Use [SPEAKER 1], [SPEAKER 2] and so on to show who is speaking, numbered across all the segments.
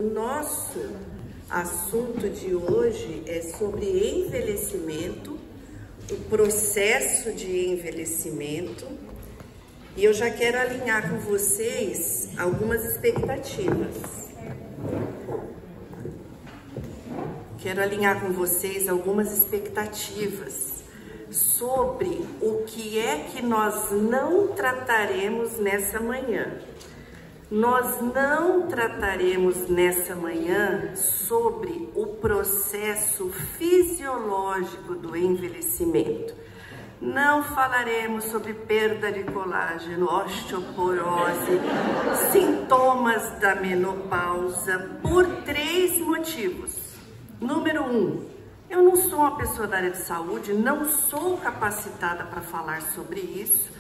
[SPEAKER 1] O nosso assunto de hoje é sobre envelhecimento, o processo de envelhecimento, e eu já quero alinhar com vocês algumas expectativas. Sobre o que é que nós não trataremos nessa manhã. Nós não trataremos nessa manhã sobre o processo fisiológico do envelhecimento. Não falaremos sobre perda de colágeno, osteoporose, sintomas da menopausa, por 3 motivos. Número 1, eu não sou uma pessoa da área de saúde, não sou capacitada para falar sobre isso.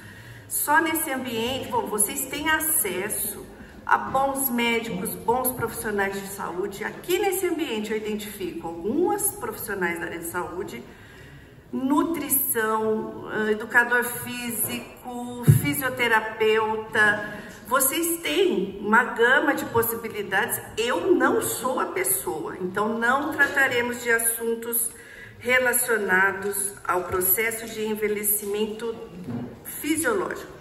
[SPEAKER 1] Só nesse ambiente, vocês têm acesso a bons médicos, bons profissionais de saúde. Aqui nesse ambiente eu identifico algumas profissionais da área de saúde, nutrição, educador físico, fisioterapeuta. Vocês têm uma gama de possibilidades. Eu não sou a pessoa, então não trataremos de assuntos relacionados ao processo de envelhecimento fisiológico.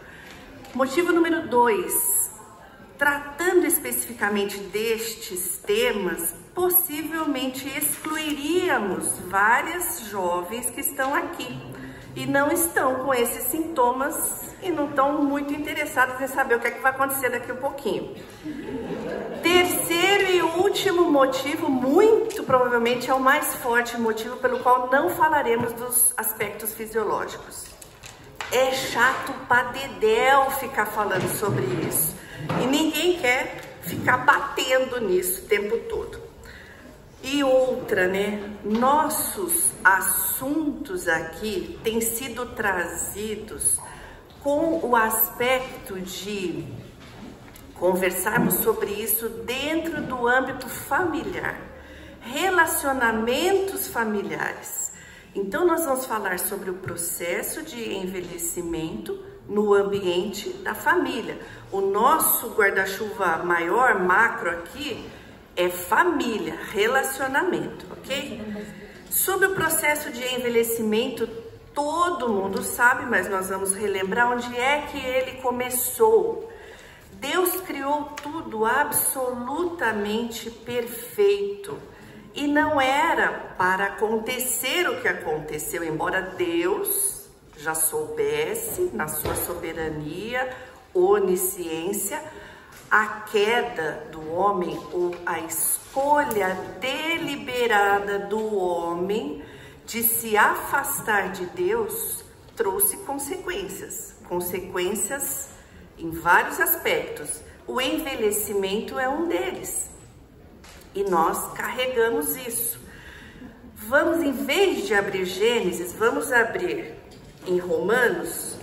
[SPEAKER 1] Motivo número 2. Tratando especificamente destes temas, possivelmente excluiríamos várias jovens que estão aqui e não estão com esses sintomas e não estão muito interessadas em saber o que é que vai acontecer daqui a pouquinho. Terceiro e último motivo, muito provavelmente é o mais forte motivo pelo qual não falaremos dos aspectos fisiológicos. É chato pra dedéu ficar falando sobre isso. E ninguém quer ficar batendo nisso o tempo todo. E outra, nossos assuntos aqui têm sido trazidos com o aspecto de conversarmos sobre isso dentro do âmbito familiar, relacionamentos familiares. Então nós vamos falar sobre o processo de envelhecimento no ambiente da família. O nosso guarda-chuva maior, macro aqui, é família, relacionamento, ok? Sobre o processo de envelhecimento, todo mundo sabe, mas nós vamos relembrar onde é que ele começou. Deus criou tudo absolutamente perfeito. E não era para acontecer o que aconteceu, embora Deus já soubesse, na sua soberania, onisciência, a queda do homem ou a escolha deliberada do homem de se afastar de Deus trouxe consequências. Consequências em vários aspectos. O envelhecimento é um deles. E nós carregamos isso. Vamos, em vez de abrir Gênesis, vamos abrir em Romanos.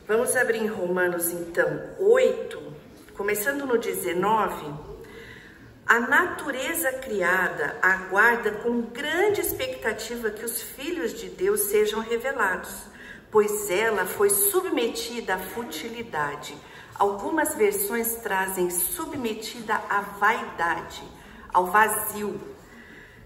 [SPEAKER 1] Vamos abrir em Romanos, então, 8, começando no 19. A natureza criada aguarda com grande expectativa que os filhos de Deus sejam revelados, pois ela foi submetida à futilidade. Algumas versões trazem submetida à vaidade, ao vazio,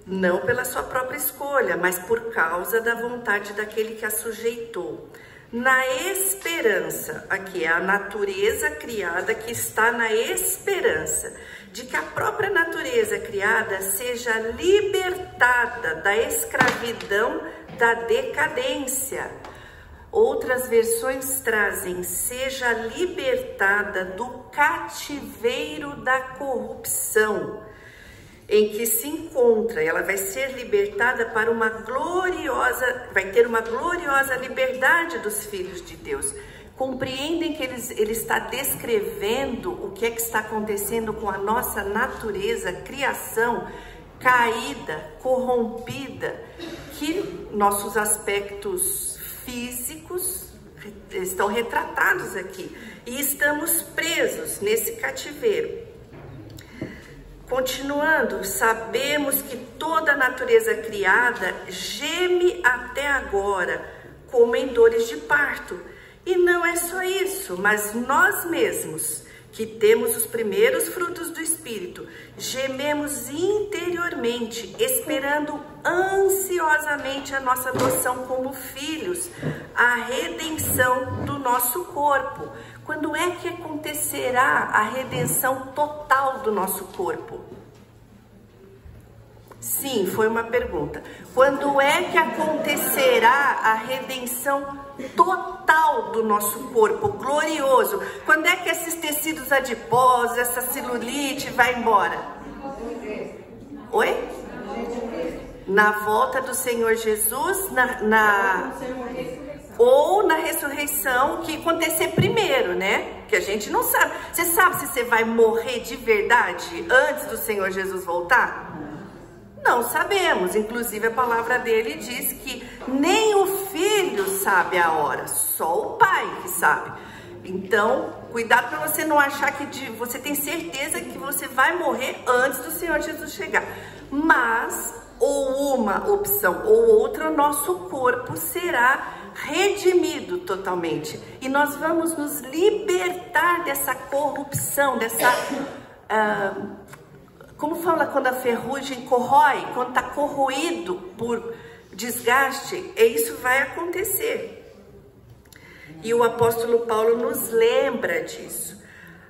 [SPEAKER 1] não pela sua própria escolha, mas por causa da vontade daquele que a sujeitou. Na esperança, aqui é a natureza criada que está na esperança de que a própria natureza criada seja libertada da escravidão da decadência. Outras versões trazem, seja libertada do cativeiro da corrupção em que se encontra. Ela vai ser libertada para uma gloriosa, vai ter uma gloriosa liberdade dos filhos de Deus. Compreendem que ele está descrevendo o que é que está acontecendo com a nossa natureza, criação caída, corrompida, que nossos aspectos físicos estão retratados aqui. E estamos presos nesse cativeiro. Continuando, sabemos que toda a natureza criada geme até agora, como em dores de parto. E não é só isso, mas nós mesmos, que temos os primeiros frutos do Espírito, gememos interiormente, esperando ansiosamente a nossa adoção como filhos, a redenção do nosso corpo. Quando é que acontecerá a redenção total do nosso corpo? Sim, foi uma pergunta. Quando é que acontecerá a redenção total do nosso corpo glorioso? Quando é que esses tecidos adiposos, essa celulite vai embora? Oi? Na volta do Senhor Jesus, ou na ressurreição, que acontecer primeiro, né? Que a gente não sabe. Você sabe se você vai morrer de verdade antes do Senhor Jesus voltar? Não sabemos. Inclusive a palavra dele diz que nem o filho sabe a hora, só o pai que sabe. Então, cuidado para você não achar que você tem certeza que você vai morrer antes do Senhor Jesus chegar. Mas, ou uma opção ou outra, o nosso corpo será redimido totalmente. E nós vamos nos libertar dessa corrupção, dessa... como fala quando a ferrugem corrói? Quando está corroído por desgaste, isso vai acontecer. E o apóstolo Paulo nos lembra disso.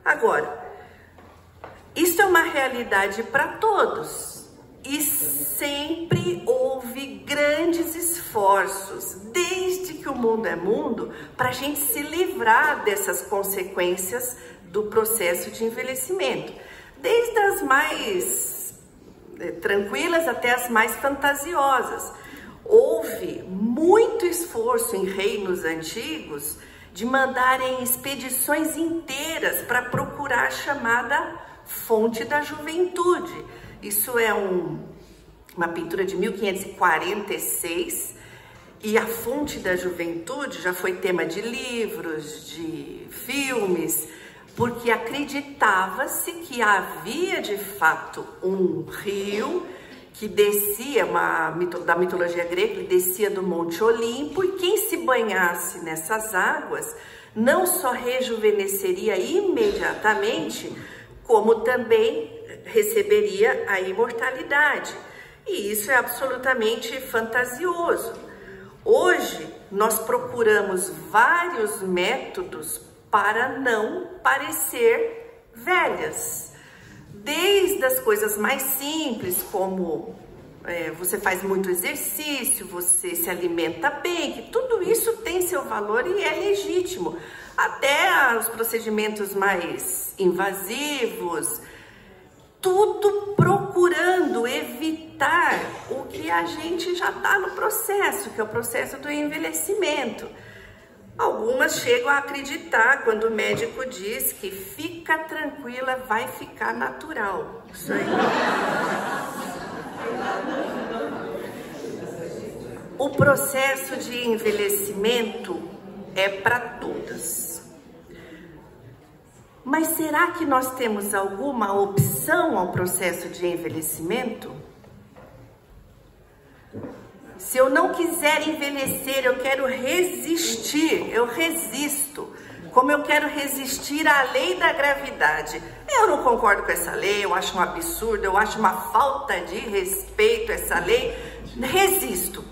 [SPEAKER 1] Agora, isso é uma realidade para todos. E sempre houve grandes esforços, desde que o mundo é mundo, para a gente se livrar dessas consequências do processo de envelhecimento. Desde as mais tranquilas até as mais fantasiosas. Houve muito esforço em reinos antigos de mandarem expedições inteiras para procurar a chamada fonte da juventude. Isso é uma pintura de 1546 e a fonte da juventude já foi tema de livros, de filmes, porque acreditava-se que havia de fato um rio que descia, da mitologia grega, ele descia do Monte Olimpo, e quem se banhasse nessas águas não só rejuvenesceria imediatamente, como também receberia a imortalidade. E isso é absolutamente fantasioso. Hoje nós procuramos vários métodos para não parecer velhas. Desde as coisas mais simples, como você faz muito exercício, você se alimenta bem, que tudo isso tem seu valor e é legítimo. Até os procedimentos mais invasivos, tudo procurando evitar o que a gente já está no processo, que é o processo do envelhecimento. Algumas chegam a acreditar quando o médico diz que fica tranquila, vai ficar natural. Isso aí. O processo de envelhecimento é para todas. Mas será que nós temos alguma opção ao processo de envelhecimento? Se eu não quiser envelhecer, eu quero resistir, eu resisto. Como eu quero resistir à lei da gravidade. Eu não concordo com essa lei, eu acho um absurdo, eu acho uma falta de respeito essa lei. Resisto.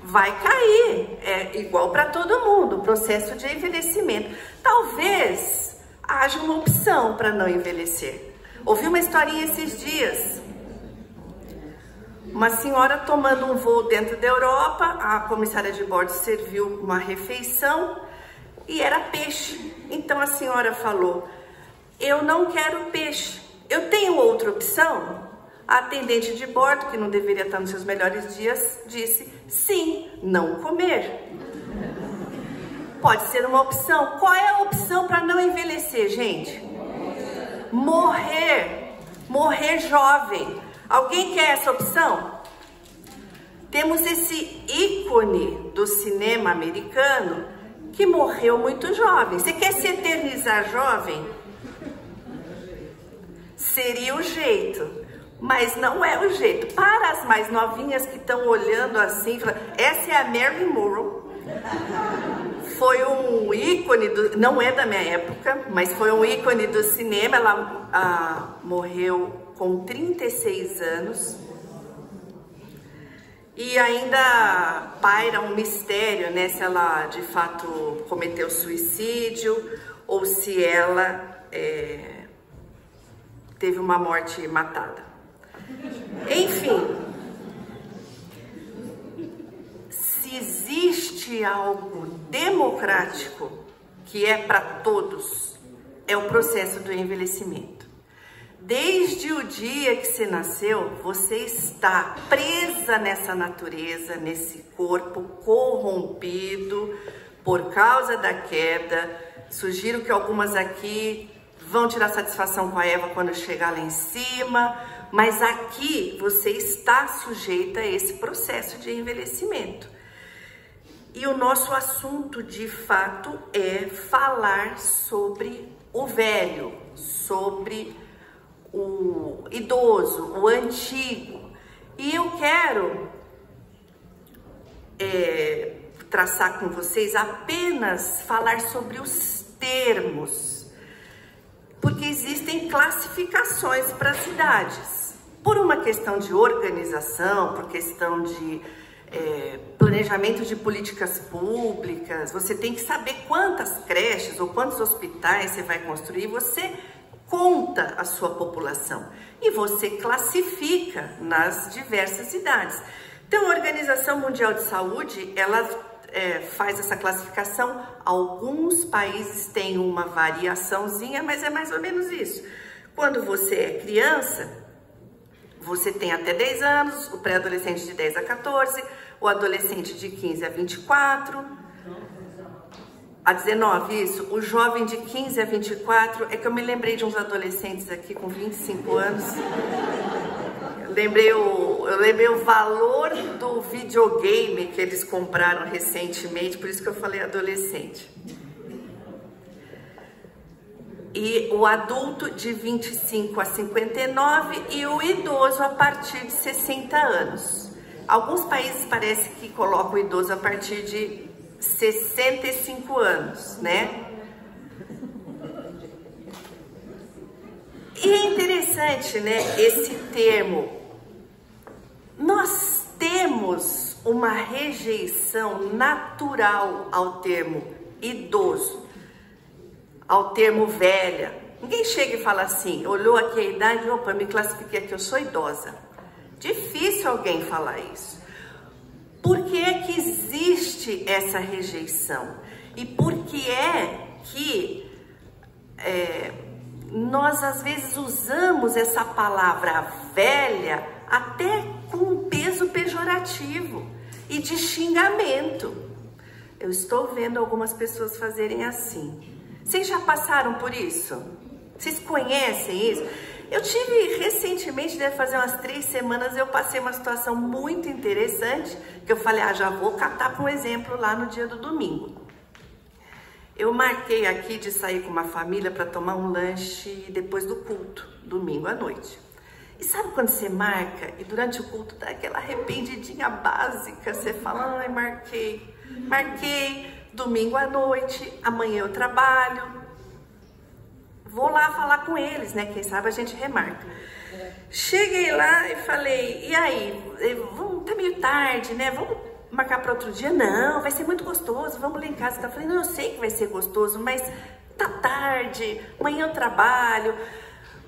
[SPEAKER 1] Vai cair, é igual para todo mundo, o processo de envelhecimento. Talvez haja uma opção para não envelhecer. Ouvi uma historinha esses dias. Uma senhora tomando um voo dentro da Europa, a comissária de bordo serviu uma refeição e era peixe. Então a senhora falou: eu não quero peixe, eu tenho outra opção? A atendente de bordo, que não deveria estar nos seus melhores dias, disse: sim, não comer. Pode ser uma opção. Qual é a opção para não envelhecer, gente? Morrer. Morrer jovem. Alguém quer essa opção? Temos esse ícone do cinema americano que morreu muito jovem. Você quer se eternizar jovem? Seria o jeito, mas não é o jeito. Para as mais novinhas que estão olhando assim, essa é a Marilyn Monroe. Foi um ícone, não é da minha época, mas foi um ícone do cinema. Ela morreu com 36 anos. E ainda paira um mistério, né, se ela de fato cometeu suicídio ou se ela teve uma morte matada. Enfim, se existe algo democrático que é para todos, é o processo do envelhecimento. Desde o dia que você nasceu, você está presa nessa natureza, nesse corpo corrompido por causa da queda. Sugiro que algumas aqui vão tirar satisfação com a Eva quando chegar lá em cima, mas aqui você está sujeita a esse processo de envelhecimento. E o nosso assunto, de fato, é falar sobre o velho, sobre o idoso, o antigo. E eu quero traçar com vocês apenas falar sobre os termos, porque existem classificações para as idades, por uma questão de organização, por questão de planejamento de políticas públicas. Você tem que saber quantas creches ou quantos hospitais você vai construir. Você conta a sua população e você classifica nas diversas idades. Então, a Organização Mundial de Saúde, ela faz essa classificação. Alguns países têm uma variaçãozinha, mas é mais ou menos isso. Quando você é criança, você tem até 10 anos, o pré-adolescente de 10 a 14, o adolescente de 15 a 24, a 19, isso, o jovem de 15 a 24, é que eu me lembrei de uns adolescentes aqui com 25 anos. Eu lembrei o valor do videogame que eles compraram recentemente, por isso que eu falei adolescente. E o adulto de 25 a 59 e o idoso a partir de 60 anos. Alguns países parece que colocam o idoso a partir de 65 anos, né? E é interessante, né, esse termo. Nós temos uma rejeição natural ao termo idoso, ao termo velha. Ninguém chega e fala assim, olhou aqui a idade, opa, me classifiquei aqui, eu sou idosa. Difícil alguém falar isso. Por que é que existe essa rejeição? E por que é que nós às vezes usamos essa palavra velha até com um peso pejorativo e de xingamento? Eu estou vendo algumas pessoas fazerem assim. Vocês já passaram por isso? Vocês conhecem isso? Eu tive recentemente, deve fazer umas 3 semanas, eu passei uma situação muito interessante, que eu falei, já vou catar para um exemplo lá no dia do domingo. Eu marquei aqui de sair com uma família para tomar um lanche depois do culto, domingo à noite. E sabe quando você marca e durante o culto dá aquela arrependidinha básica, você fala, ai, marquei, domingo à noite, amanhã eu trabalho. Vou lá falar com eles, né? Quem sabe a gente remarca. Cheguei lá e falei, e aí? Tá meio tarde, né? Vamos marcar para outro dia? Não, vai ser muito gostoso, vamos lá em casa. Eu falei, não, eu sei que vai ser gostoso, mas tá tarde, amanhã eu trabalho.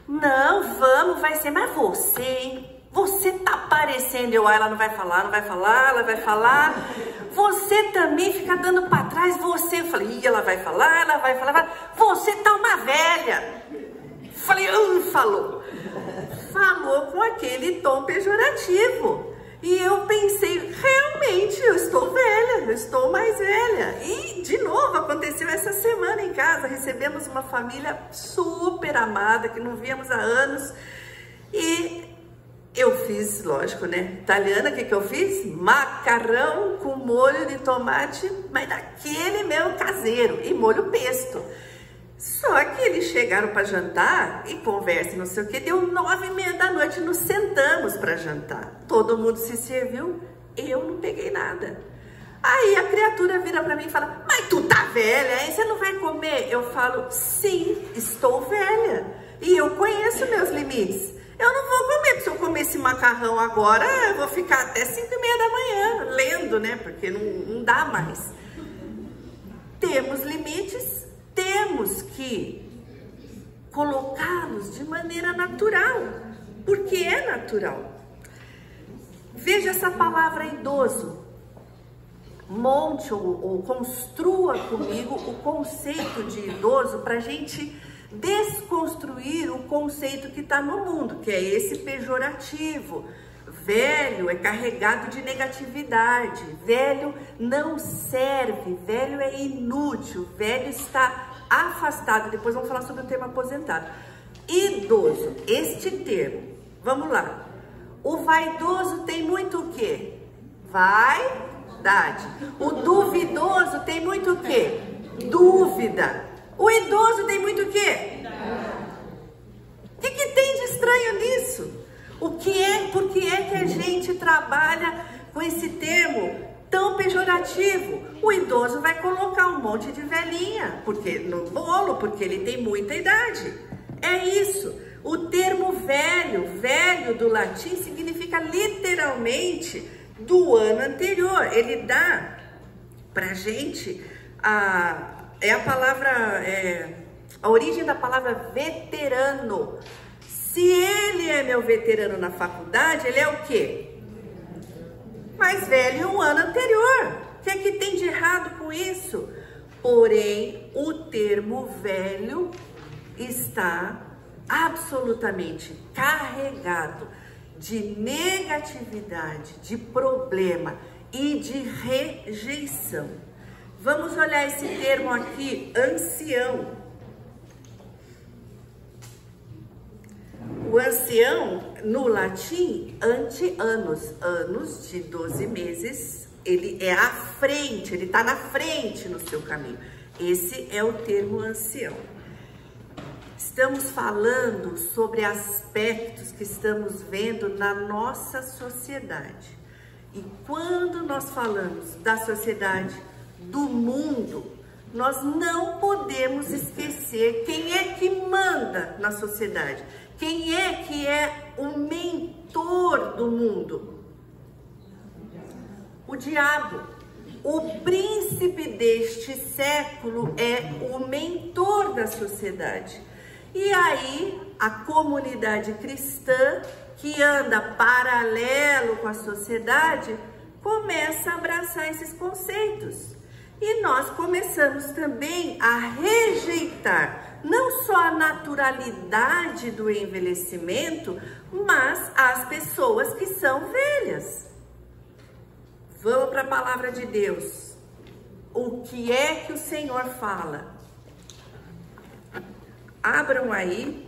[SPEAKER 1] Não, vamos, vai ser, mas você, hein? Você tá parecendo, ela não vai falar, ela vai falar. Você também fica dando para trás, eu falei, ela vai falar. Você tá uma velha. Falei, falou com aquele tom pejorativo. E eu pensei, realmente, eu estou velha, eu estou mais velha. E, de novo, aconteceu essa semana em casa, recebemos uma família super amada, que não víamos há anos. E eu fiz, lógico, né? Italiana, o que eu fiz? Macarrão com molho de tomate, mas daquele meu caseiro, e molho pesto. Só que eles chegaram para jantar e conversa, não sei o que, deu 9h30 da noite, nos sentamos para jantar. Todo mundo se serviu, eu não peguei nada. Aí a criatura vira para mim e fala, mas tu tá velha, hein? Você não vai comer? Eu falo, sim, estou velha. E eu conheço meus limites. Eu não vou comer, porque se eu comer esse macarrão agora, eu vou ficar até 5h30 da manhã, lendo, né? Porque não dá mais. Temos limites, temos que colocá-los de maneira natural, porque é natural. Veja essa palavra idoso. Monte ou construa comigo o conceito de idoso para a gente desconstruir o conceito que está no mundo, que é esse pejorativo. Velho é carregado de negatividade, velho não serve, velho é inútil, velho está afastado. Depois vamos falar sobre o termo aposentado. Idoso, este termo, vamos lá. O vaidoso tem muito o quê? Vaidade. O duvidoso tem muito o quê? Dúvida. O idoso tem muito o quê? O que tem de estranho nisso? Por que é que a gente trabalha com esse termo tão pejorativo? O idoso vai colocar um monte de velhinha no bolo, porque ele tem muita idade. É isso. O termo velho do latim significa literalmente do ano anterior. Ele dá pra gente a origem da palavra veterano. Se ele é meu veterano na faculdade, ele é o quê? Mais velho um ano anterior. O que é que tem de errado com isso? Porém, o termo velho está absolutamente carregado de negatividade, de problema e de rejeição. Vamos olhar esse termo aqui, ancião. O ancião, no latim, ante-annus, anos de 12 meses, ele é à frente, ele está na frente no seu caminho. Esse é o termo ancião. Estamos falando sobre aspectos que estamos vendo na nossa sociedade. E quando nós falamos da sociedade, do mundo, nós não podemos esquecer quem é que manda na sociedade. Quem é que é o mentor do mundo? O diabo. O príncipe deste século é o mentor da sociedade. E aí, a comunidade cristã, que anda paralelo com a sociedade, começa a abraçar esses conceitos. E nós começamos também a rejeitar não só a naturalidade do envelhecimento, mas as pessoas que são velhas. Vamos para a palavra de Deus. O que é que o Senhor fala? Abram aí.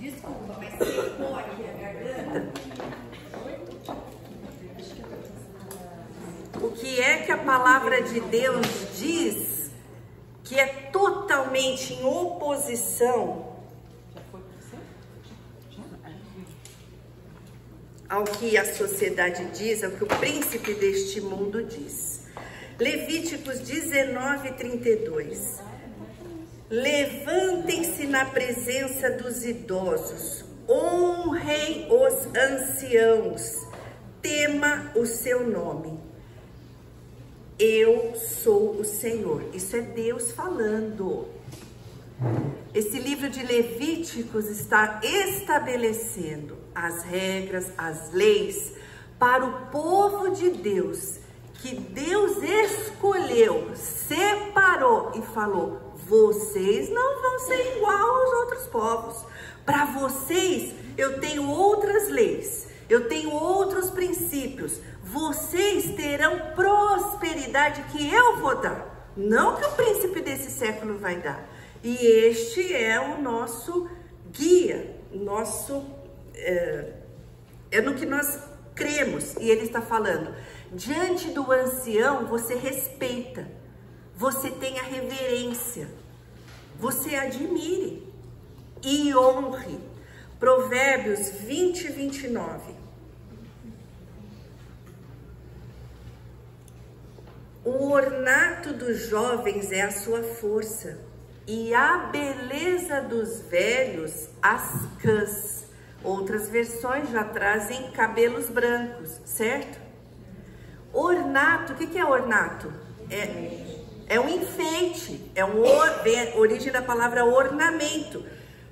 [SPEAKER 1] Desculpa, mas secou aqui a garganta. O que é que a palavra de Deus diz que é totalmente em oposição ao que a sociedade diz, ao que o príncipe deste mundo diz? Levíticos 19:32. Levantem-se na presença dos idosos, honrem os anciãos, tema o seu nome. Eu sou o Senhor. Isso é Deus falando. Esse livro de Levíticos está estabelecendo as regras, as leis para o povo de Deus, que Deus escolheu, separou e falou: vocês não vão ser igual aos outros povos. Para vocês, eu tenho outras leis, eu tenho outros princípios. Vocês terão prosperidade que eu vou dar, não que o príncipe desse século vai dar. E este é o nosso guia, é no que nós cremos. E ele está falando, diante do ancião você respeita, você tenha reverência, você admire e honre. Provérbios 20, 29. O ornato dos jovens é a sua força, e a beleza dos velhos as cãs. Outras versões já trazem cabelos brancos, certo? Ornato, o que é ornato? É um enfeite, vem a origem da palavra ornamento.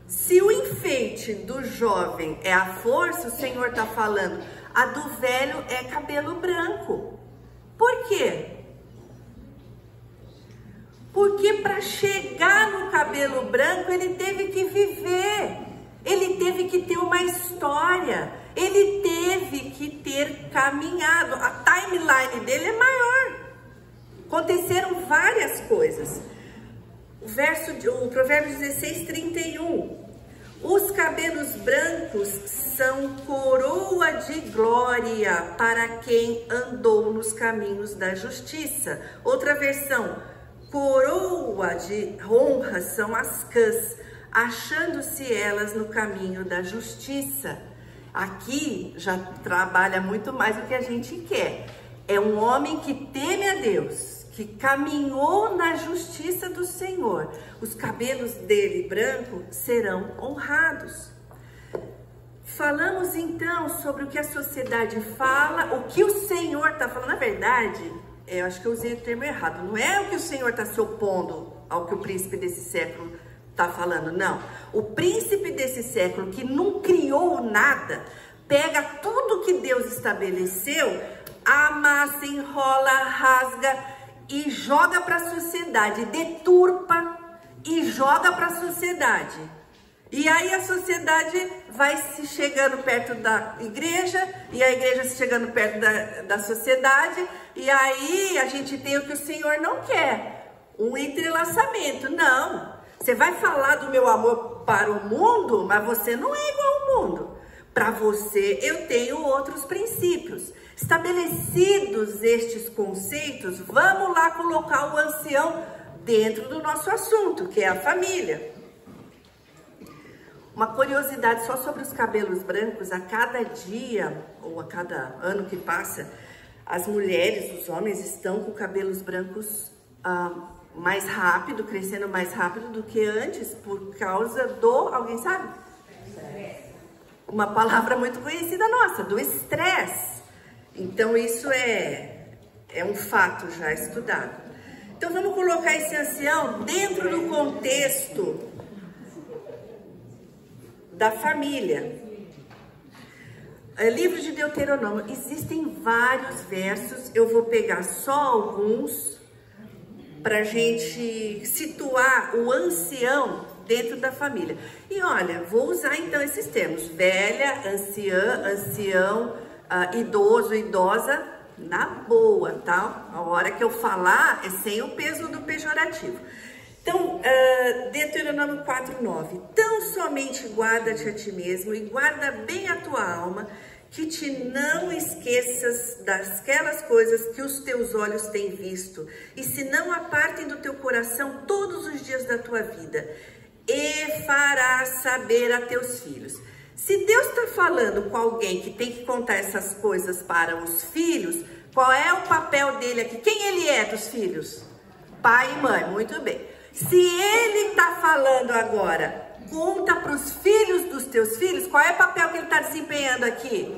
[SPEAKER 1] Se o enfeite do jovem é a força, o Senhor está falando, a do velho é cabelo branco. Por quê? Porque para chegar no cabelo branco, ele teve que viver, ele teve que ter uma história, ele teve que ter caminhado. A timeline dele é maior. Aconteceram várias coisas. O Provérbios 16, 31. Os cabelos brancos são coroa de glória para quem andou nos caminhos da justiça. Outra versão, coroa de honra são as cãs, achando-se elas no caminho da justiça. Aqui já trabalha muito mais do que a gente quer. É um homem que teme a Deus, que caminhou na justiça do Senhor. Os cabelos dele branco serão honrados. Falamos então sobre o que a sociedade fala, o que o Senhor está falando. Na verdade, eu acho que eu usei o termo errado. Não é o que o Senhor está se opondo ao que o príncipe desse século está falando, não. O príncipe desse século, que não criou nada, pega tudo que Deus estabeleceu, amassa, enrola, rasga e joga para a sociedade, deturpa e joga para a sociedade. E aí a sociedade vai se chegando perto da igreja, e a igreja se chegando perto da sociedade, e aí a gente tem o que o Senhor não quer, um entrelaçamento. Não, você vai falar do meu amor para o mundo, mas você não é igual ao mundo. Para você eu tenho outros princípios. Estabelecidos estes conceitos, vamos lá colocar o ancião dentro do nosso assunto, que é a família. Uma curiosidade só sobre os cabelos brancos: a cada dia ou a cada ano que passa, as mulheres, os homens estão com cabelos brancos mais rápido, crescendo mais rápido do que antes, por causa do, alguém sabe? Uma palavra muito conhecida nossa, do estresse. Então isso é um fato já estudado. Então vamos colocar esse ancião dentro do contexto da família. Livro de Deuteronômio, existem vários versos, eu vou pegar só alguns para a gente situar o ancião dentro da família. E olha, vou usar então esses termos: velha, anciã, ancião, idoso, idosa, na boa, tá? A hora que eu falar é sem o peso do pejorativo. Então, Deuteronômio 4:9. Tão somente guarda-te a ti mesmo e guarda bem a tua alma, que te não esqueças daquelas coisas que os teus olhos têm visto, e se não apartem do teu coração todos os dias da tua vida, e farás saber a teus filhos. Se Deus está falando com alguém que tem que contar essas coisas para os filhos, qual é o papel dele aqui? Quem ele é dos filhos? Pai e mãe, muito bem. Se ele está falando agora, conta para os filhos dos teus filhos, qual é o papel que ele está desempenhando aqui?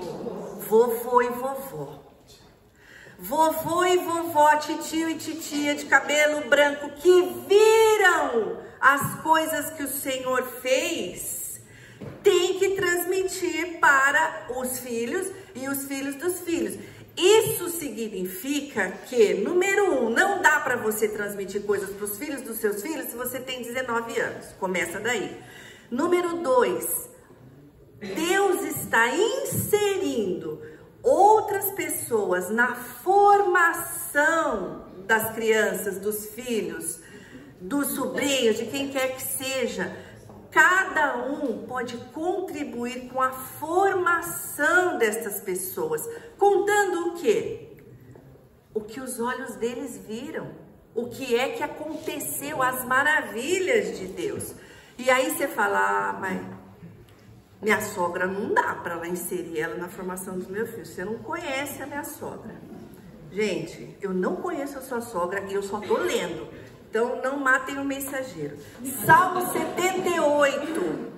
[SPEAKER 1] Vovô e vovó. Vovô e vovó, titio e titia de cabelo branco, que viram as coisas que o Senhor fez, tem que transmitir para os filhos e os filhos dos filhos. Isso significa que, número 1, não dá para você transmitir coisas para os filhos dos seus filhos se você tem 19 anos. Começa daí. Número 2, Deus está inserindo outras pessoas na formação das crianças, dos filhos, dos sobrinhos, de quem quer que seja. Cada um pode contribuir com a formação destas pessoas, contando o quê? O que os olhos deles viram, o que é que aconteceu, as maravilhas de Deus. E aí você fala, mas minha sogra não dá para ela inserir ela na formação dos meus filhos. Você não conhece a minha sogra. Gente, eu não conheço a sua sogra e eu só tô lendo. Então, não matem o mensageiro. Salmo 78.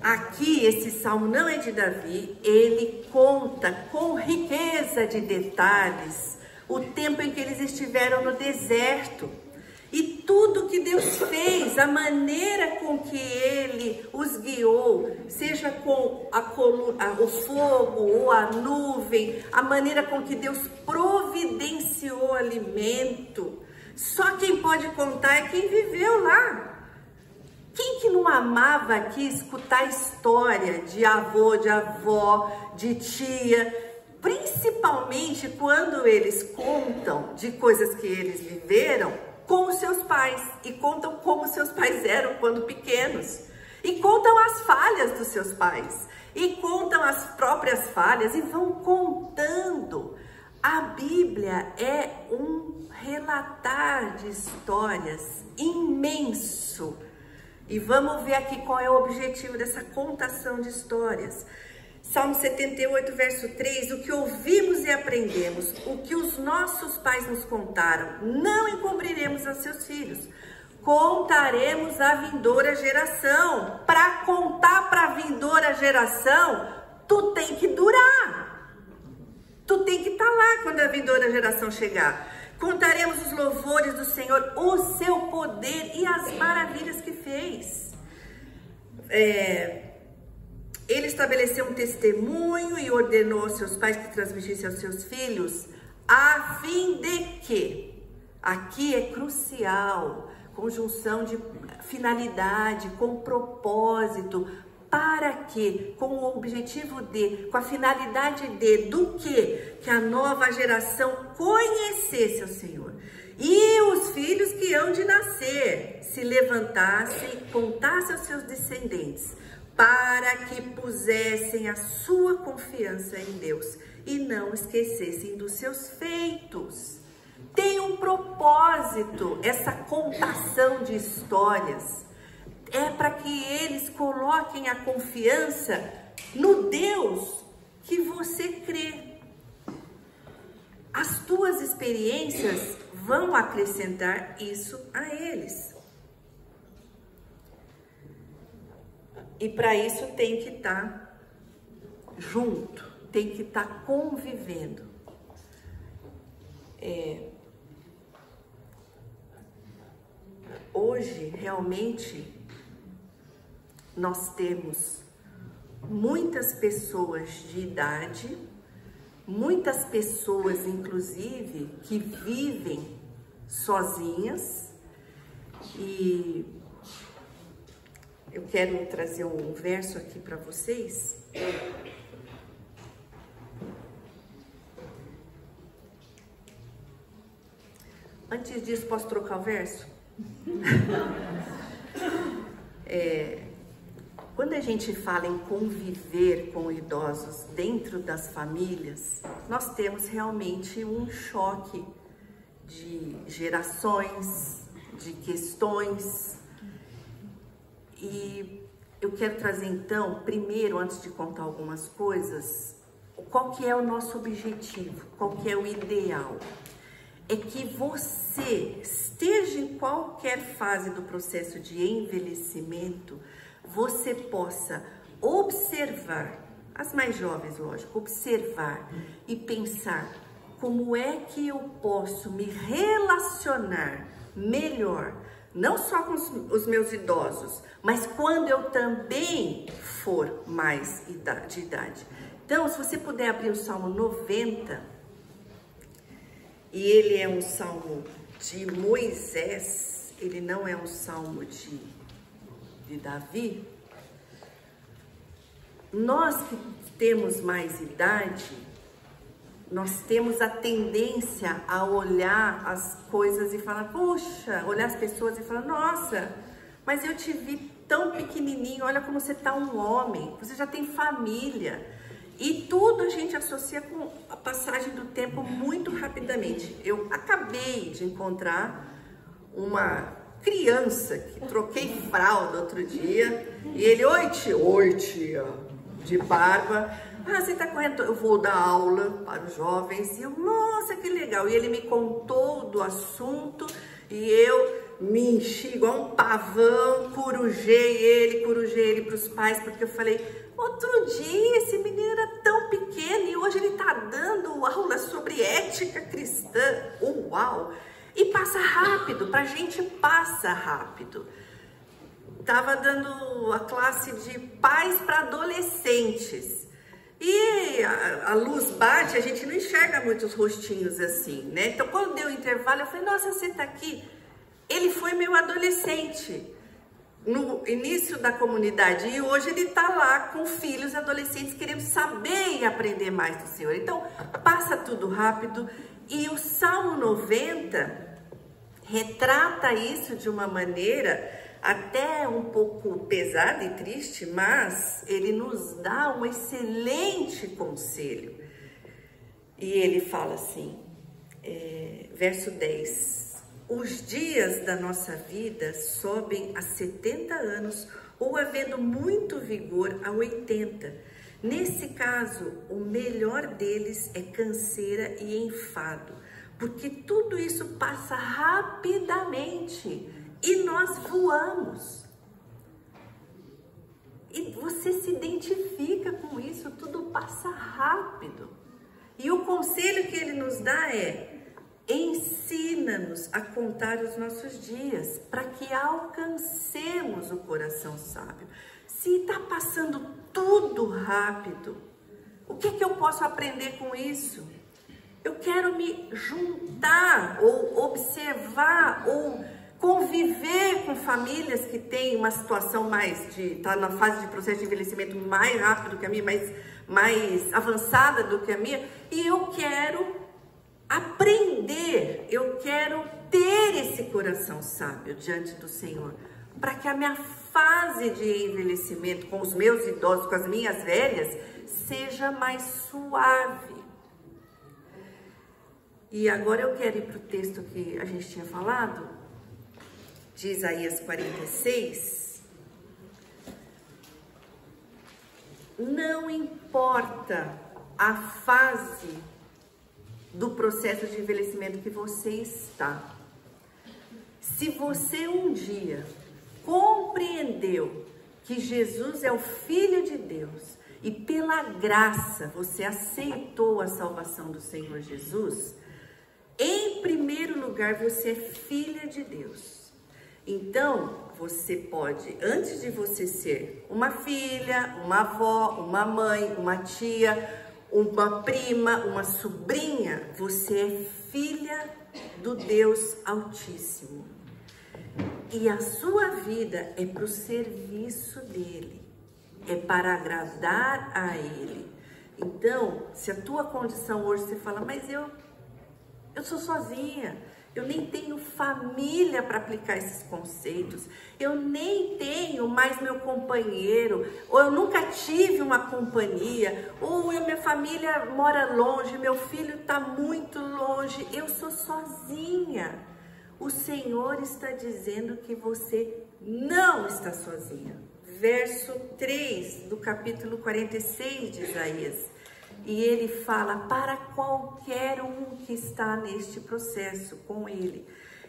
[SPEAKER 1] Aqui, esse salmo não é de Davi. Ele conta com riqueza de detalhes o tempo em que eles estiveram no deserto. E tudo que Deus fez, a maneira com que Ele os guiou, seja com o fogo ou a nuvem, a maneira com que Deus providenciou alimento. Só quem pode contar é quem viveu lá. Quem que não amava aqui escutar história de avô, de avó, de tia, principalmente quando eles contam de coisas que eles viveram com os seus pais, e contam como seus pais eram quando pequenos, e contam as falhas dos seus pais, e contam as próprias falhas, e vão contando. A Bíblia é um relatar de histórias imenso, e vamos ver aqui qual é o objetivo dessa contação de histórias. Salmo 78, verso 3, o que ouvimos e aprendemos, o que os nossos pais nos contaram, não encobriremos a seus filhos, contaremos à vindoura geração. Para contar para a vindoura geração, tu tem que durar, tu tem que estar lá quando a vindoura geração chegar. Contaremos os louvores do Senhor, o seu poder e as maravilhas que fez. Ele estabeleceu um testemunho e ordenou aos seus pais que transmitissem aos seus filhos, a fim de que, aqui é crucial, conjunção de finalidade, com propósito, para que, com o objetivo de, com a finalidade de, do que? Que a nova geração conhecesse o Senhor. E os filhos que hão de nascer se levantassem e contassem aos seus descendentes, para que pusessem a sua confiança em Deus e não esquecessem dos seus feitos. Tem um propósito essa contação de histórias. É para que eles coloquem a confiança no Deus que você crê. As tuas experiências vão acrescentar isso a eles. E para isso tem que estar junto, tem que estar convivendo. Hoje, realmente, nós temos muitas pessoas de idade, muitas pessoas, inclusive, que vivem sozinhas, e eu quero trazer um verso aqui para vocês. Antes disso, posso trocar o verso? Quando a gente fala em conviver com idosos dentro das famílias, nós temos realmente um choque de gerações, de questões. E eu quero trazer então, primeiro, antes de contar algumas coisas, qual que é o nosso objetivo, qual que é o ideal. É que você esteja em qualquer fase do processo de envelhecimento, você possa observar, as mais jovens, lógico, observar e pensar como é que eu posso me relacionar melhor não só com os meus idosos, mas quando eu também for mais de idade. Então, se você puder abrir o Salmo 90, e ele é um salmo de Moisés, ele não é um salmo de Davi. Nós que temos mais idade, nós temos a tendência a olhar as coisas e falar, poxa, olhar as pessoas e falar, nossa, mas eu te vi tão pequenininho, olha como você está um homem, você já tem família. E tudo a gente associa com a passagem do tempo muito rapidamente. Eu acabei de encontrar uma criança que troquei fralda outro dia, e ele, oi tia, de barba. Ah, você tá correndo? Eu vou dar aula para os jovens. E eu, nossa, que legal. E ele me contou do assunto e eu me enchi igual um pavão, corujei ele para os pais, porque eu falei, outro dia esse menino era tão pequeno e hoje ele tá dando aula sobre ética cristã. Uau! E passa rápido, pra gente passa rápido. Tava dando a classe de pais para adolescentes. E a luz bate, a gente não enxerga muitos rostinhos assim, né? Então, quando deu o intervalo, eu falei, nossa, você tá aqui? Ele foi meu adolescente no início da comunidade e hoje ele tá lá com filhos adolescentes querendo saber e aprender mais do Senhor. Então, passa tudo rápido e o Salmo 90 retrata isso de uma maneira até um pouco pesada e triste, mas ele nos dá um excelente conselho. E ele fala assim, verso 10, os dias da nossa vida sobem a 70 anos ou havendo muito vigor a 80. Nesse caso, o melhor deles é canseira e enfado, porque tudo isso passa rapidamente e nós voamos. E você se identifica com isso, tudo passa rápido. E o conselho que ele nos dá é, ensina-nos a contar os nossos dias, para que alcancemos o coração sábio. Se está passando tudo rápido, o que eu posso aprender com isso? Eu quero me juntar, ou observar, ou conviver com famílias que têm uma situação tá na fase de processo de envelhecimento mais rápido que a minha, mais avançada do que a minha, e eu quero aprender, eu quero ter esse coração sábio diante do Senhor, para que a minha fase de envelhecimento com os meus idosos, com as minhas velhas, seja mais suave. E agora eu quero ir para o texto que a gente tinha falado, de Isaías 46. Não importa a fase do processo de envelhecimento que você está. Se você um dia compreendeu que Jesus é o Filho de Deus e pela graça você aceitou a salvação do Senhor Jesus, em primeiro lugar você é filha de Deus. Então, você pode, antes de você ser uma filha, uma avó, uma mãe, uma tia, uma prima, uma sobrinha, você é filha do Deus Altíssimo. E a sua vida é para o serviço dele, é para agradar a ele. Então, se a tua condição hoje você fala, mas eu sou sozinha, eu nem tenho família para aplicar esses conceitos, eu nem tenho mais meu companheiro, ou eu nunca tive uma companhia, ou minha família mora longe, meu filho está muito longe, eu sou sozinha. O Senhor está dizendo que você não está sozinha. Verso 3 do capítulo 46 de Isaías. E ele fala para qualquer um que está neste processo com ele.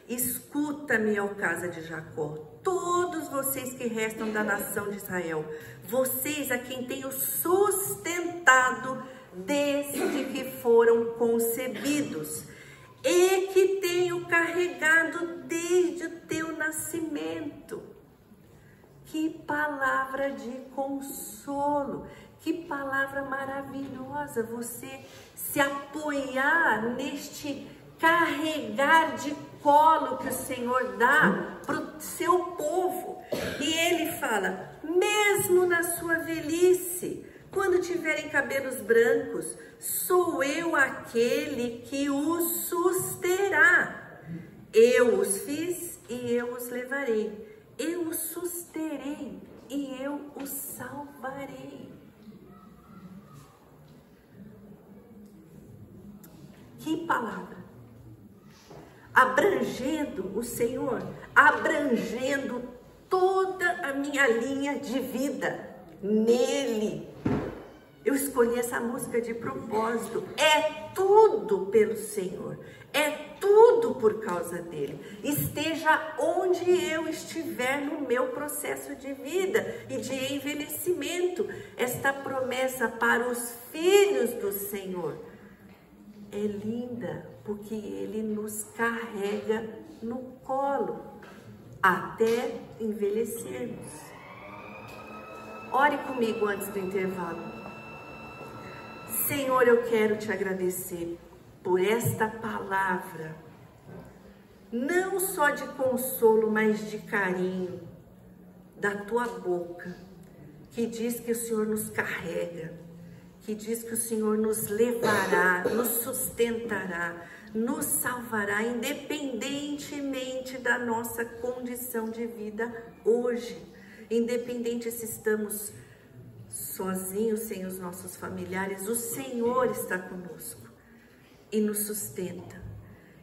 [SPEAKER 1] Escuta-me, ó casa de Jacó, todos vocês que restam da nação de Israel, vocês a quem tenho sustentado desde que foram concebidos. e que tenho carregado desde o teu nascimento. Que palavra de consolo, que palavra maravilhosa você se apoiar neste carregar de colo que o Senhor dá para o seu povo. E ele fala, mesmo na sua velhice, quando tiverem cabelos brancos, sou eu aquele que os susterá. Eu os fiz e eu os levarei. Eu os susterei e eu os salvarei. Que palavra! Abrangendo o Senhor, abrangendo toda a minha linha de vida nele. Eu escolhi essa música de propósito. É tudo pelo Senhor. É tudo por causa dele. Esteja onde eu estiver no meu processo de vida e de envelhecimento. Esta promessa para os filhos do Senhor é linda, porque ele nos carrega no colo até envelhecermos. Ore comigo antes do intervalo. Senhor, eu quero te agradecer por esta palavra, não só de consolo, mas de carinho da tua boca, que diz que o Senhor nos carrega, que diz que o Senhor nos levará, nos sustentará, nos salvará, independentemente da nossa condição de vida hoje, independente se estamos sozinhos, sem os nossos familiares, o Senhor está conosco e nos sustenta.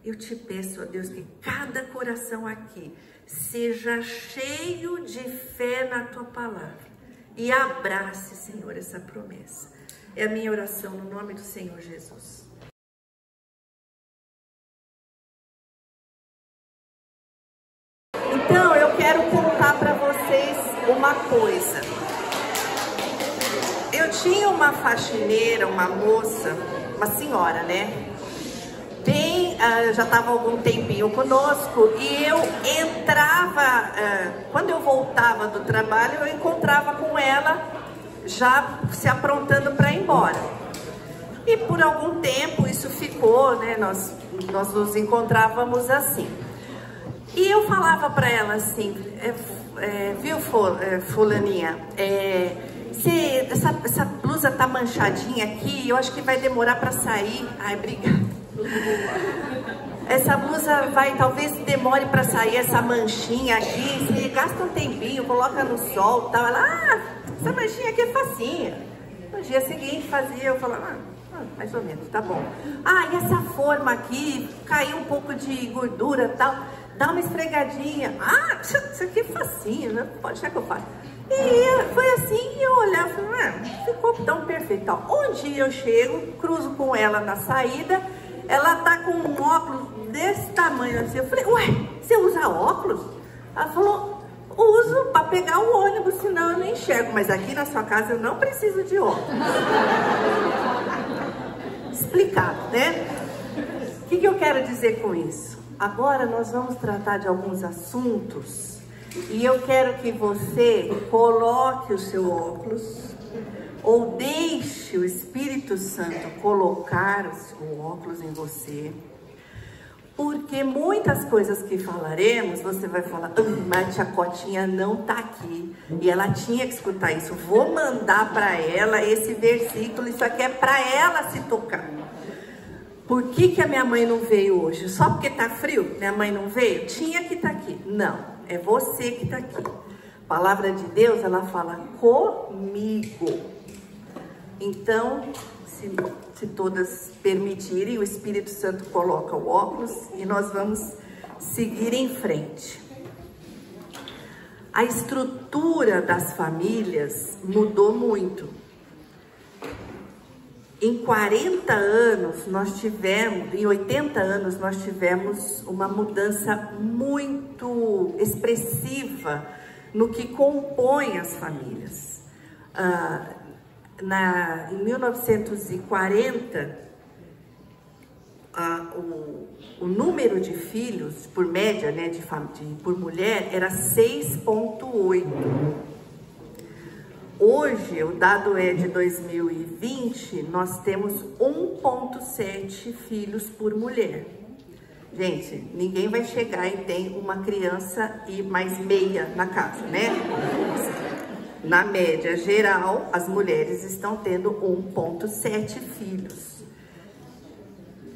[SPEAKER 1] Eu te peço, ó Deus, que cada coração aqui seja cheio de fé na tua palavra e abrace, Senhor, essa promessa. É a minha oração no nome do Senhor Jesus. Então, eu quero contar para vocês uma coisa. Eu tinha uma faxineira, uma moça, uma senhora, né? Já estava há algum tempinho conosco e eu entrava, quando eu voltava do trabalho, eu encontrava com ela já se aprontando para ir embora. E por algum tempo isso ficou, né? Nós nos encontrávamos assim. E eu falava para ela assim, viu, fulaninha, essa blusa tá manchadinha aqui, eu acho que vai demorar para sair. Ai, obrigada. Essa blusa talvez demore para sair, essa manchinha aqui. Você gasta um tempinho, coloca no sol, tal. Ela, essa manchinha aqui é facinha. No dia seguinte eu falava, mais ou menos, tá bom. E essa forma aqui, caiu um pouco de gordura, tal. Dá uma esfregadinha. Isso aqui é facinho, né? Pode deixar que eu faço. E foi assim, eu olhava e falei, ficou tão perfeito. Um dia eu chego, cruzo com ela na saída, ela tá com um óculos desse tamanho assim. Eu falei, ué, você usa óculos? Ela falou, uso para pegar o ônibus, senão eu não enxergo. Mas aqui na sua casa eu não preciso de óculos. Explicado, né? O que eu quero dizer com isso? Agora nós vamos tratar de alguns assuntos e eu quero que você coloque o seu óculos ou deixe o Espírito Santo colocar o óculos em você, porque muitas coisas que falaremos, você vai falar, mas a tia Cotinha não tá aqui e ela tinha que escutar isso. Vou mandar para ela esse versículo, isso aqui é para ela se tocar. Por que a minha mãe não veio hoje? Só porque tá frio? Minha mãe não veio? Tinha que estar aqui. Não, é você que está aqui. A palavra de Deus, ela fala comigo. Então, se todas permitirem, o Espírito Santo coloca o óculos e nós vamos seguir em frente. A estrutura das famílias mudou muito. Em 40 anos nós tivemos, em 80 anos nós tivemos uma mudança muito expressiva no que compõe as famílias. Em 1940, o número de filhos, por média, né, por mulher, era 6,8. Hoje, o dado é de 2020, nós temos 1,7 filhos por mulher. Gente, ninguém vai chegar e tem uma criança e mais meia na casa, né? Na média geral, as mulheres estão tendo 1,7 filhos.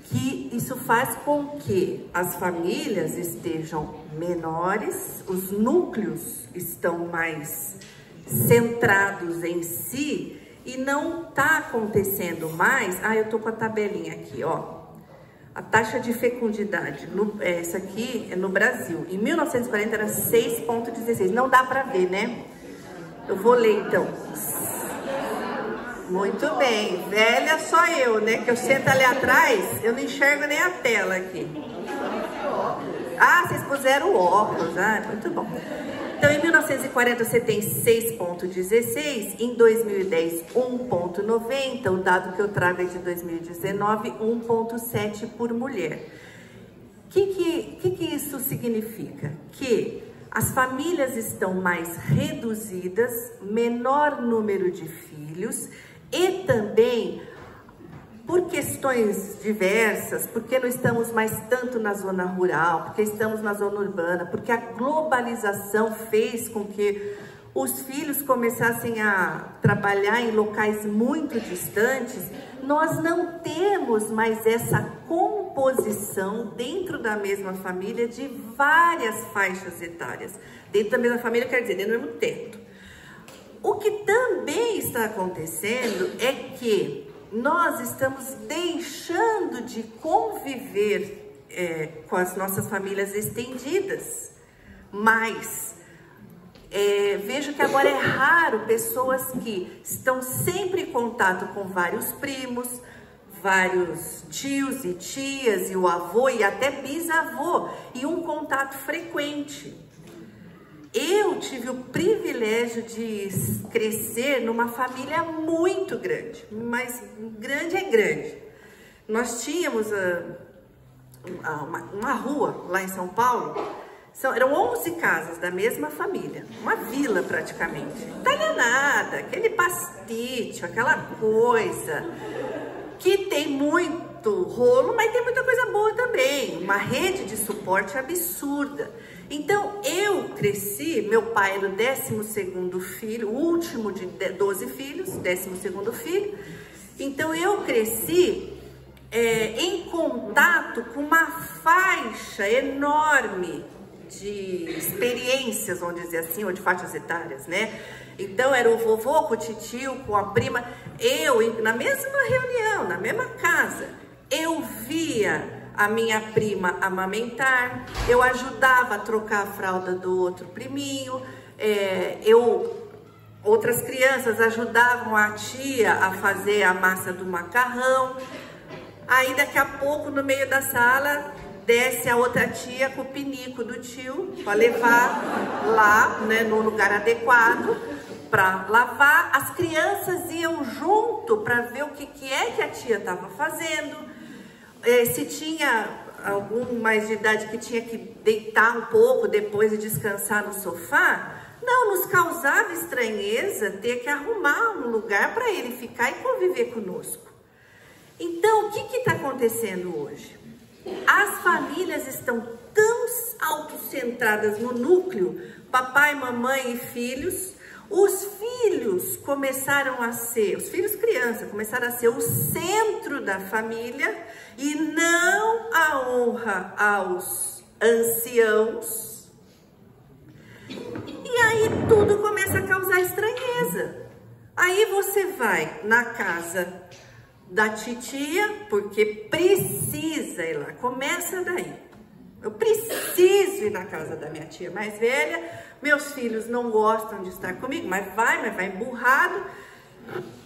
[SPEAKER 1] Que isso faz com que as famílias estejam menores, os núcleos estão mais centrados em si e não está acontecendo mais. Eu tô com a tabelinha aqui, ó. A taxa de fecundidade, essa aqui é no Brasil. Em 1940 era 6,16. Não dá para ver, né? Eu vou ler então. Muito bem. Velha só eu, né? Que eu sento ali atrás, eu não enxergo nem a tela aqui. Vocês puseram óculos. Muito bom. Então, em 1940, você tem 6,16, em 2010, 1,90, o dado que eu trago é de 2019, 1,7 por mulher. O que isso significa? Que as famílias estão mais reduzidas, menor número de filhos e também por questões diversas, porque não estamos mais tanto na zona rural, porque estamos na zona urbana, porque a globalização fez com que os filhos começassem a trabalhar em locais muito distantes, nós não temos mais essa composição dentro da mesma família de várias faixas etárias. Dentro da mesma família quer dizer, dentro do mesmo teto. O que também está acontecendo é que nós estamos deixando de conviver com as nossas famílias estendidas, mas vejo que agora é raro pessoas que estão sempre em contato com vários primos, vários tios e tias, e o avô e até bisavô, e um contato frequente. Eu tive o privilégio de crescer numa família muito grande, mas grande é grande. Nós tínhamos uma rua lá em São Paulo, eram 11 casas da mesma família, uma vila praticamente, italianada, aquele pastício, aquela coisa, que tem muito rolo, mas tem muita coisa boa também, uma rede de suporte absurda. Então, eu cresci, meu pai era o 12º filho, o último de 12 filhos, 12º filho. Então, eu cresci em contato com uma faixa enorme de experiências, vamos dizer assim, ou de faixas etárias, né? Então, era o vovô com o titio, com a prima. Eu, na mesma reunião, na mesma casa, eu via a minha prima amamentar, eu ajudava a trocar a fralda do outro priminho, outras crianças ajudavam a tia a fazer a massa do macarrão. Aí daqui a pouco, no meio da sala, desce a outra tia com o pinico do tio para levar lá, né, no lugar adequado para lavar. As crianças iam junto para ver o que é que a tia estava fazendo. Se tinha algum mais de idade que tinha que deitar um pouco depois e descansar no sofá, não nos causava estranheza ter que arrumar um lugar para ele ficar e conviver conosco. Então, o que está acontecendo hoje? As famílias estão tão autocentradas no núcleo, papai, mamãe e filhos. Os filhos começaram a ser, os filhos crianças começaram a ser o centro da família e não a honra aos anciãos. E aí tudo começa a causar estranheza. Aí você vai na casa da titia, porque precisa ir lá, começa daí. Eu preciso ir na casa da minha tia mais velha, meus filhos não gostam de estar comigo, mas vai emburrado,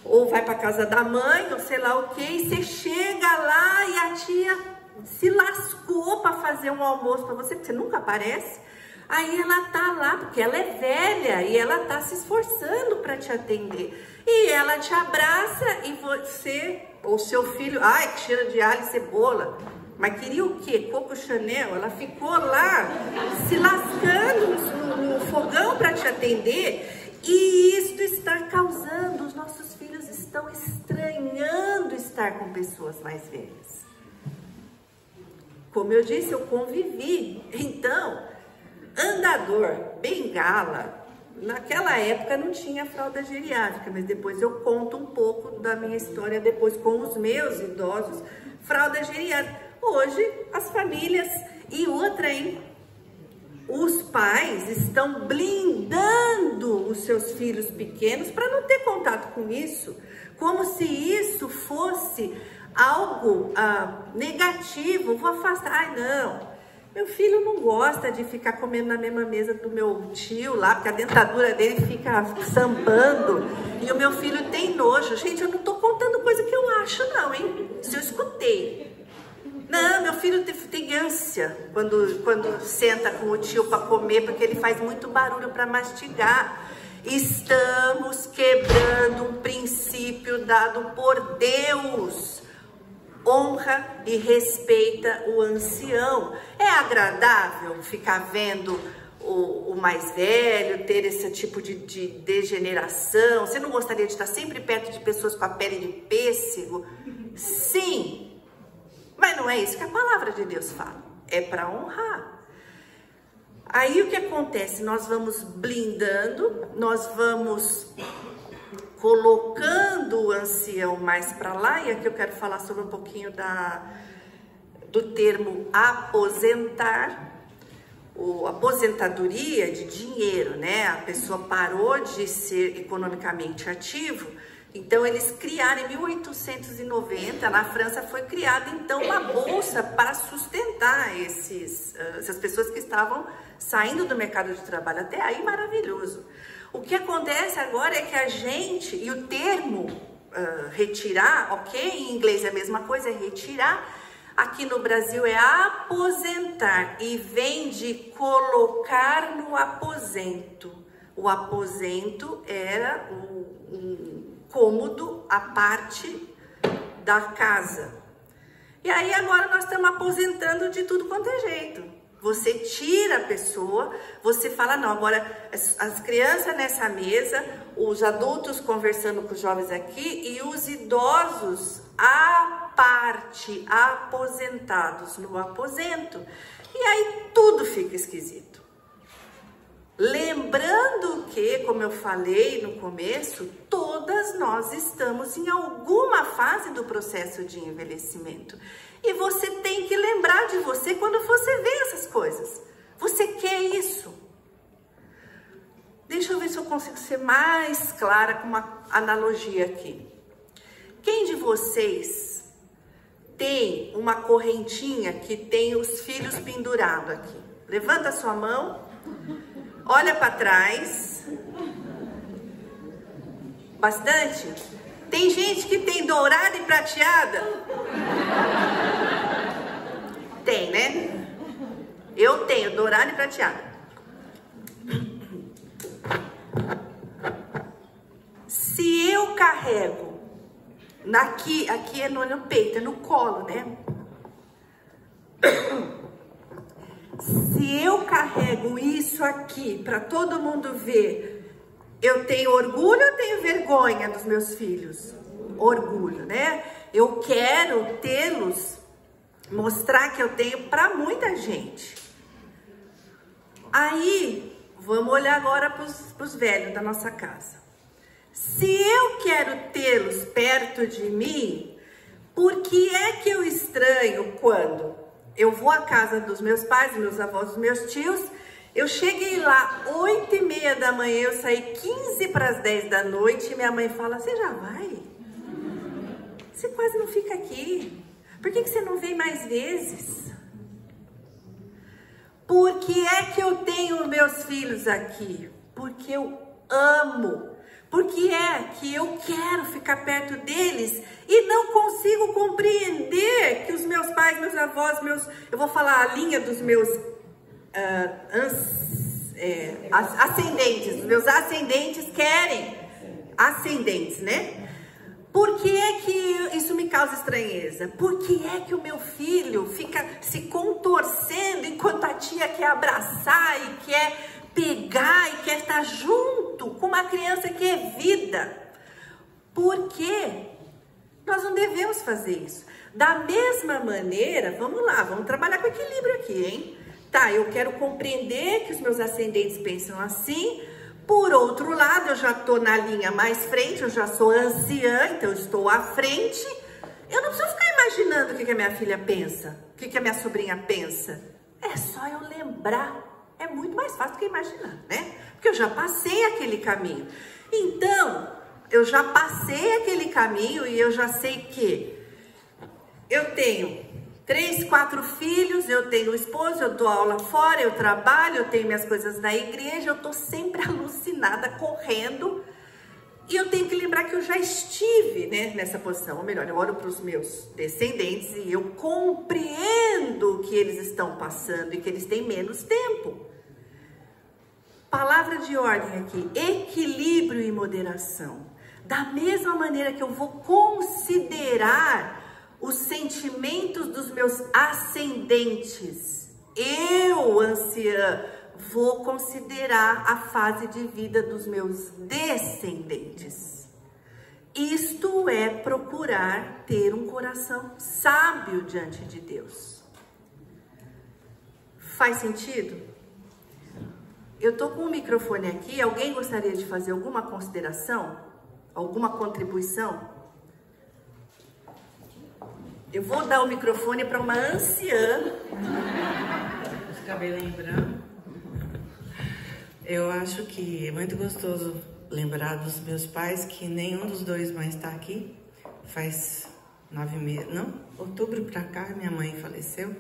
[SPEAKER 1] ou vai para casa da mãe, ou sei lá o que, e você chega lá e a tia se lascou para fazer um almoço para você, porque você nunca aparece. Aí ela tá lá, porque ela é velha e ela tá se esforçando para te atender. E ela te abraça e você, ou seu filho, ai, que cheiro de alho e cebola. Mas queria o quê? Coco Chanel? Ela ficou lá se lascando no fogão para te atender. E isso está causando, os nossos filhos estão estranhando estar com pessoas mais velhas. Como eu disse, eu convivi. Então, andador, bengala, naquela época não tinha fralda geriátrica, mas depois eu conto um pouco da minha história depois com os meus idosos, fralda geriátrica. Hoje, as famílias, e outra, hein? Os pais estão blindando os seus filhos pequenos para não ter contato com isso, como se isso fosse algo negativo. Vou afastar. Ai, não, meu filho não gosta de ficar comendo na mesma mesa do meu tio lá, porque a dentadura dele fica sambando, e o meu filho tem nojo. Gente, eu não tô contando coisa que eu acho não, hein? Se eu escutei. Não, meu filho tem ânsia quando senta com o tio para comer, porque ele faz muito barulho para mastigar. Estamos quebrando um princípio dado por Deus. Honra e respeita o ancião. É agradável ficar vendo o mais velho ter esse tipo de degeneração? Você não gostaria de estar sempre perto de pessoas com a pele de pêssego? Sim. Mas não é isso que a palavra de Deus fala, é para honrar. Aí o que acontece? Nós vamos blindando, nós vamos colocando o ancião mais para lá, e aqui eu quero falar sobre um pouquinho do termo aposentar, aposentadoria de dinheiro, né? A pessoa parou de ser economicamente ativo. Então, eles criaram em 1890, na França foi criada então uma bolsa para sustentar essas pessoas que estavam saindo do mercado de trabalho. Até aí, maravilhoso. O que acontece agora é que a gente, e o termo retirar, ok? Em inglês é a mesma coisa, é retirar. Aqui no Brasil é aposentar, e vem de colocar no aposento. O aposento era um cômodo, a parte da casa. E aí agora nós estamos aposentando de tudo quanto é jeito. Você tira a pessoa, você fala, não, agora as crianças nessa mesa, os adultos conversando com os jovens aqui e os idosos à parte, aposentados no aposento. E aí tudo fica esquisito. Lembrando que, como eu falei no começo, todas nós estamos em alguma fase do processo de envelhecimento. E você tem que lembrar de você quando você vê essas coisas. Você quer isso? Deixa eu ver se eu consigo ser mais clara com uma analogia aqui. Quem de vocês tem uma correntinha que tem os filhos pendurados aqui? Levanta a sua mão. Olha para trás. Bastante? Tem gente que tem dourada e prateada? Tem, né? Eu tenho dourada e prateada. Se eu carrego aqui é no peito, é no colo, né? Se eu carrego isso aqui para todo mundo ver, eu tenho orgulho ou tenho vergonha dos meus filhos? Orgulho, né? Eu quero tê-los, mostrar que eu tenho para muita gente. Aí, vamos olhar agora para os velhos da nossa casa. Se eu quero tê-los perto de mim, por que é que eu estranho quando eu vou à casa dos meus pais, dos meus avós, dos meus tios, eu cheguei lá 8h30 da manhã, eu saí 15 para as 10 da noite e minha mãe fala, você já vai? Você quase não fica aqui. Por que você não vem mais vezes? Por que é que eu tenho meus filhos aqui? Porque eu amo. Porque é que eu quero ficar perto deles e não consigo compreender que os meus pais, meus avós, eu vou falar a linha dos meus ascendentes, os meus ascendentes querem, ascendentes, né? Por que é que isso me causa estranheza? Por que é que o meu filho fica se contorcendo enquanto a tia quer abraçar e quer pegar e quer estar junto com uma criança que é vida? Por quê? Nós não devemos fazer isso. Da mesma maneira, vamos lá, vamos trabalhar com equilíbrio aqui, hein? Tá, eu quero compreender que os meus ascendentes pensam assim. Por outro lado, eu já estou na linha mais frente, eu já sou anciã, então eu estou à frente. Eu não preciso ficar imaginando o que a minha filha pensa, o que a minha sobrinha pensa. É só eu lembrar. É muito mais fácil do que imaginar, né? Porque eu já passei aquele caminho. Então, eu já passei aquele caminho e eu já sei que eu tenho 3, 4 filhos, eu tenho esposo, eu dou aula fora, eu trabalho, eu tenho minhas coisas na igreja, eu tô sempre alucinada, correndo. E eu tenho que lembrar que eu já estive, né, nessa posição. Ou melhor, eu olho para os meus descendentes e eu compreendo o que eles estão passando e que eles têm menos tempo. Palavra de ordem aqui, equilíbrio e moderação. Da mesma maneira que eu vou considerar os sentimentos dos meus ascendentes, eu, anciã, vou considerar a fase de vida dos meus descendentes. Isto é procurar ter um coração sábio diante de Deus. Faz sentido? Eu tô com o microfone aqui, alguém gostaria de fazer alguma consideração? Alguma contribuição? Eu vou dar o microfone para uma anciã.
[SPEAKER 2] Os cabelinhos brancos. Eu acho que é muito gostoso lembrar dos meus pais, que nenhum dos dois mais está aqui. Faz 9 meses, não, outubro para cá, minha mãe faleceu.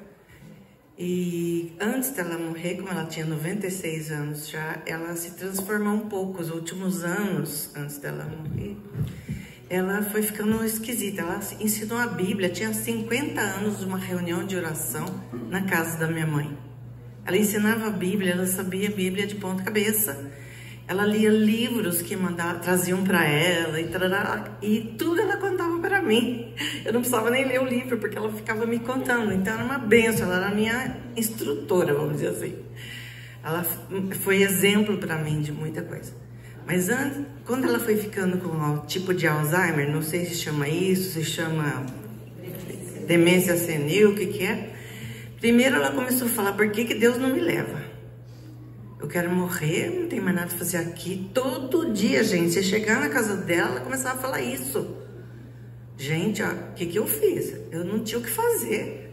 [SPEAKER 2] E antes dela morrer, como ela tinha 96 anos já, ela se transformou um pouco. Os últimos anos, antes dela morrer, ela foi ficando esquisita. Ela ensinou a Bíblia, tinha 50 anos, uma reunião de oração na casa da minha mãe. Ela ensinava a Bíblia, ela sabia a Bíblia de ponta cabeça. Ela lia livros que traziam para ela e tudo ela contava para mim. Eu não precisava nem ler o livro, porque ela ficava me contando. Então era uma benção, ela era minha instrutora, vamos dizer assim. Ela foi exemplo para mim de muita coisa. Mas antes, quando ela foi ficando com o tipo de Alzheimer, não sei se chama isso, se chama demência senil, o que é? Primeiro ela começou a falar, por que Deus não me leva? Eu quero morrer, não tem mais nada a fazer aqui. Todo dia, gente, você chegar na casa dela, ela começava a falar isso. Gente, ó, o que eu fiz? Eu não tinha o que fazer.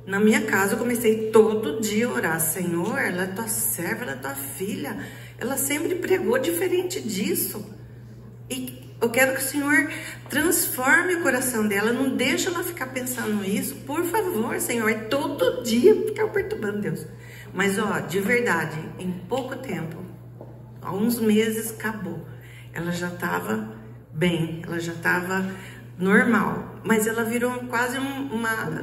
[SPEAKER 2] Na minha casa, eu comecei todo dia a orar. Senhor, ela é tua serva, ela é tua filha. Ela sempre pregou diferente disso. E eu quero que o Senhor transforme o coração dela. Não deixa ela ficar pensando isso. Por favor, Senhor. É todo dia ficar perturbando Deus. Mas, ó, de verdade, em pouco tempo, há uns meses, acabou. Ela já estava bem, ela já estava normal. Mas ela virou quase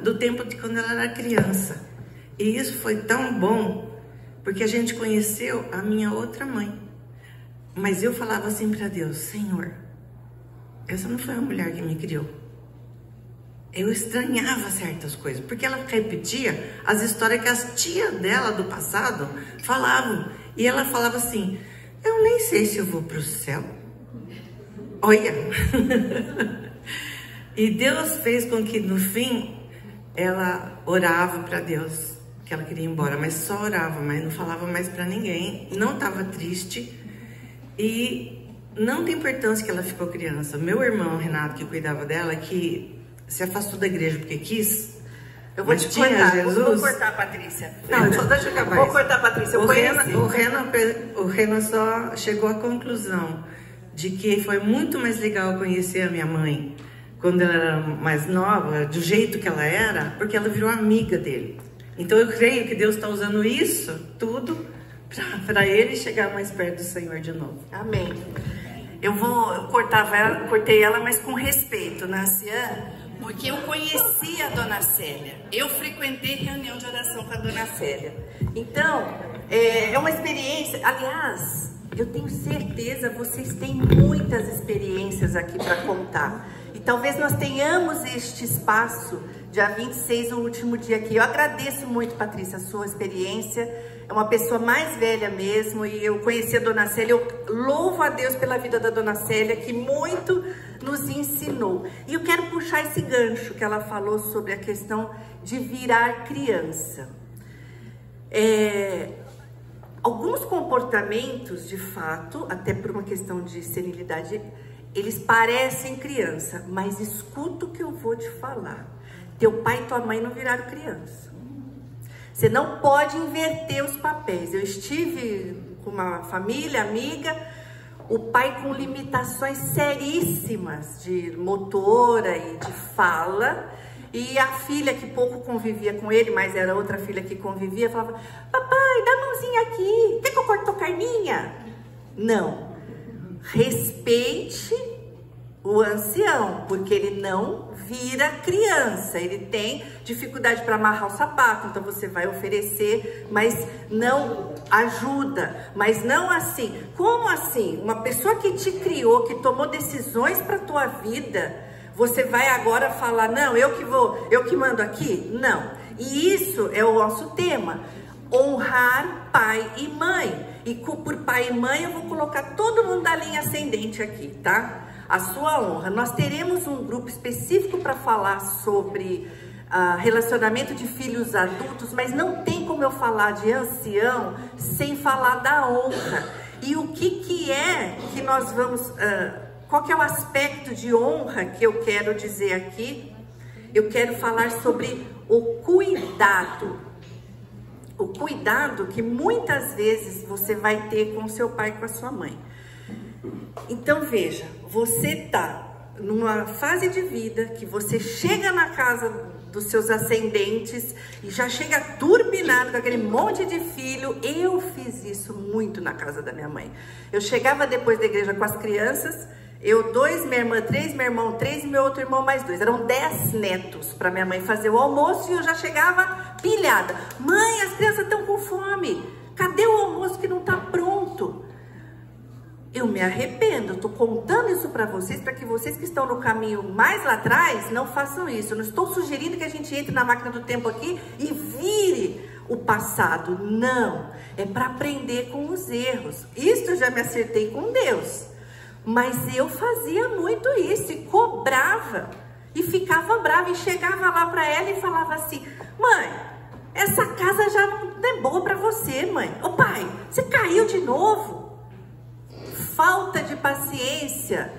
[SPEAKER 2] do tempo de quando ela era criança. E isso foi tão bom, porque a gente conheceu a minha outra mãe. Mas eu falava assim para Deus, Senhor, essa não foi a mulher que me criou. Eu estranhava certas coisas, porque ela repetia as histórias que as tias dela do passado falavam. E ela falava assim, eu nem sei se eu vou para o céu. Olha! E Deus fez com que no fim ela orava para Deus, que ela queria ir embora, mas só orava, mas não falava mais para ninguém, não estava triste. E não tem importância que ela ficou criança. Meu irmão Renato, que cuidava dela, que se afastou da igreja porque quis.
[SPEAKER 1] Eu vou te cortar, vou cortar, Patrícia.
[SPEAKER 2] Não, só deixa eu acabar.
[SPEAKER 1] Vou cortar, Patrícia.
[SPEAKER 2] O Renan só chegou à conclusão de que foi muito mais legal conhecer a minha mãe quando ela era mais nova, do jeito que ela era, porque ela virou amiga dele. Então eu creio que Deus está usando isso tudo para ele chegar mais perto do Senhor de novo.
[SPEAKER 1] Amém. Eu cortei ela, mas com respeito, né, Cian? Porque eu conhecia a Dona Célia. Eu frequentei reunião de oração com a Dona Célia. Então, é uma experiência. Aliás, Eu tenho certeza, vocês têm muitas experiências aqui para contar. E talvez nós tenhamos este espaço, dia 26, o último dia aqui. Eu agradeço muito, Patrícia, a sua experiência. É uma pessoa mais velha mesmo, e eu conheci a Dona Célia. Eu louvo a Deus pela vida da Dona Célia, que muito nos ensinou. E eu quero puxar esse gancho que ela falou sobre a questão de virar criança. Alguns comportamentos, de fato, até por uma questão de senilidade, eles parecem criança, mas escuta o que eu vou te falar. Teu pai e tua mãe não viraram criança. Você não pode inverter os papéis. Eu estive com uma família amiga, o pai com limitações seríssimas de motora e de fala, e a filha que pouco convivia com ele, mas era outra filha que convivia, falava: papai, dá a mãozinha aqui, quer que eu corte tua carninha? Não. Respeite o ancião, porque ele não vira criança, ele tem dificuldade para amarrar o sapato, então você vai oferecer, mas não ajuda, mas não assim. Como assim? Uma pessoa que te criou, que tomou decisões para tua vida, você vai agora falar: não, eu que mando aqui? Não. E isso é o nosso tema: honrar pai e mãe. E por pai e mãe eu vou colocar todo mundo da linha ascendente aqui, tá? A sua honra. Nós teremos um grupo específico para falar sobre relacionamento de filhos adultos, mas não tem como eu falar de ancião sem falar da honra. E o que é que nós vamos... qual que é o aspecto de honra que eu quero dizer aqui? Eu quero falar sobre o cuidado. O cuidado que muitas vezes você vai ter com seu pai e com a sua mãe. Então veja, você tá numa fase de vida que você chega na casa dos seus ascendentes e já chega turbinado com aquele monte de filho. Eu fiz isso muito na casa da minha mãe. Eu chegava depois da igreja com as crianças, eu 2, minha irmã 3, meu irmão 3 e meu outro irmão mais 2. Eram 10 netos para minha mãe fazer o almoço e eu já chegava pilhada. Mãe, as crianças estão com fome. Cadê o almoço que não está pronto? Eu me arrependo, estou contando isso para que vocês que estão no caminho mais lá atrás não façam isso. Eu não estou sugerindo que a gente entre na máquina do tempo aqui e vire o passado. Não, é para aprender com os erros. Isso eu já me acertei com Deus. Mas eu fazia muito isso e cobrava. E ficava brava e chegava lá para ela e falava assim: mãe, essa casa já não é boa para você, mãe. Ô pai, você caiu de novo. Falta de paciência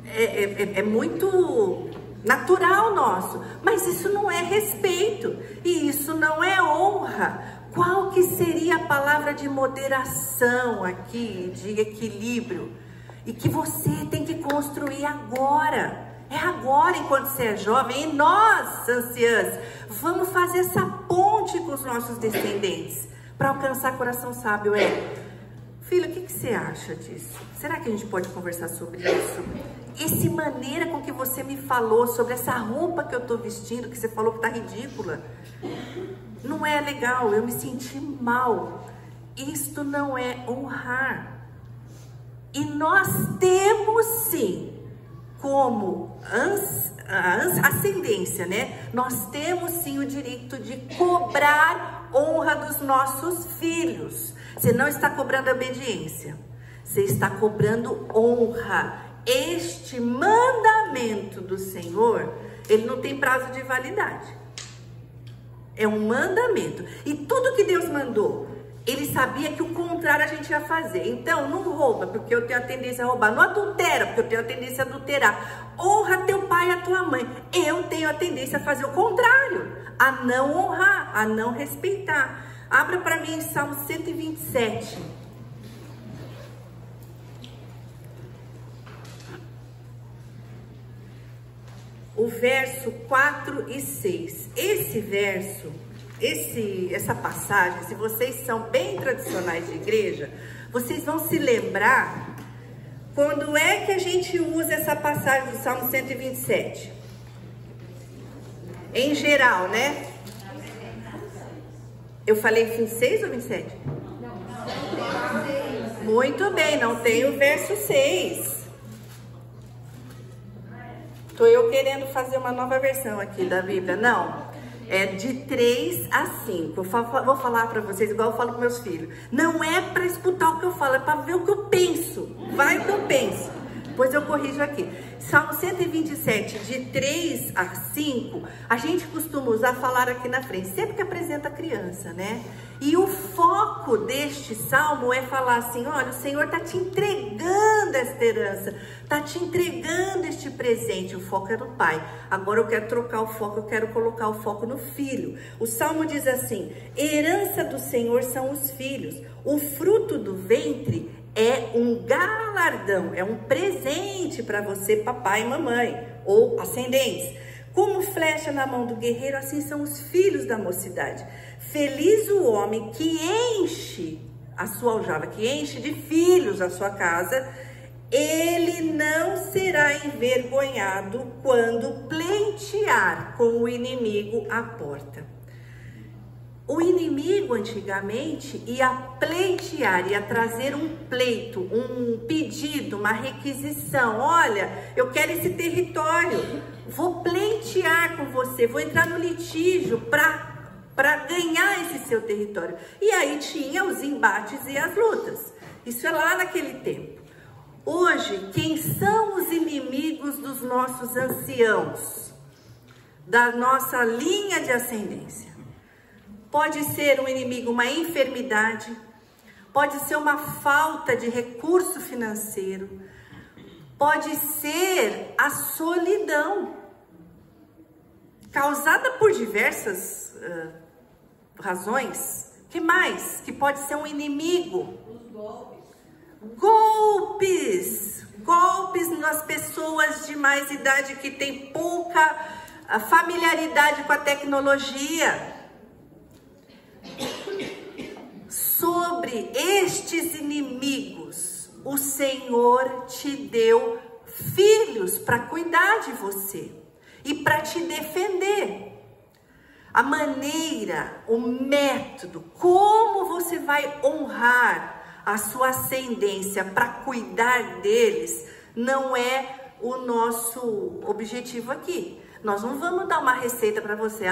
[SPEAKER 1] é muito natural nosso, mas isso não é respeito e isso não é honra. Qual que seria a palavra de moderação aqui, de equilíbrio? E que você tem que construir agora. É agora, enquanto você é jovem. E nós, anciãs, vamos fazer essa ponte com os nossos descendentes para alcançar coração sábio. Filho, o que você acha disso? Será que a gente pode conversar sobre isso? Essa maneira com que você me falou sobre essa roupa que eu tô vestindo, que você falou que tá ridícula, não é legal, eu me senti mal. Isto não é honrar. E nós temos sim, como ascendência, né? Nós temos sim o direito de cobrar honra dos nossos filhos. Você não está cobrando obediência, você está cobrando honra. Este mandamento do Senhor, ele não tem prazo de validade. É um mandamento. E tudo que Deus mandou, ele sabia que o contrário a gente ia fazer. Então, não rouba, porque eu tenho a tendência a roubar. Não adultera, porque eu tenho a tendência a adulterar. Honra teu pai e a tua mãe. Eu tenho a tendência a fazer o contrário, a não honrar, a não respeitar. Abra para mim em Salmo 127. O verso 4 e 6. Esse verso, essa passagem, se vocês são bem tradicionais de igreja, vocês vão se lembrar quando é que a gente usa essa passagem do Salmo 127. Em geral, né? Eu falei 26 ou 27? Muito bem, não tem o verso 6. Tô eu querendo fazer uma nova versão aqui da Bíblia. Não, é de 3 a 5. Vou falar para vocês igual eu falo com meus filhos. Não é para escutar o que eu falo, é para ver o que eu penso. Vai o que eu penso. Depois eu corrijo aqui. Salmo 127, de 3 a 5, a gente costuma usar falar aqui na frente, sempre que apresenta a criança, né? E o foco deste salmo é falar assim, olha, o Senhor está te entregando esta herança, está te entregando este presente. O foco é no pai. Agora eu quero trocar o foco, eu quero colocar o foco no filho. O salmo diz assim, herança do Senhor são os filhos, o fruto do ventre é um galardão, é um presente para você, papai e mamãe, ou ascendentes. Como flecha na mão do guerreiro, assim são os filhos da mocidade. Feliz o homem que enche a sua aljava, que enche de filhos a sua casa, ele não será envergonhado quando pleitear com o inimigo à porta. O inimigo antigamente ia pleitear, ia trazer um pleito, um pedido, uma requisição. Olha, eu quero esse território, vou pleitear com você, vou entrar no litígio para ganhar esse seu território. E aí tinha os embates e as lutas. Isso é lá naquele tempo. Hoje, quem são os inimigos dos nossos anciãos, da nossa linha de ascendência? Pode ser um inimigo, uma enfermidade, pode ser uma falta de recurso financeiro, pode ser a solidão, causada por diversas razões. Que mais? Que pode ser um inimigo?
[SPEAKER 3] Os golpes.
[SPEAKER 1] Golpes nas pessoas de mais idade que têm pouca familiaridade com a tecnologia. Sobre estes inimigos, o Senhor te deu filhos para cuidar de você e para te defender. A maneira, o método, como você vai honrar a sua ascendência para cuidar deles, não é o nosso objetivo aqui. Nós não vamos dar uma receita para você,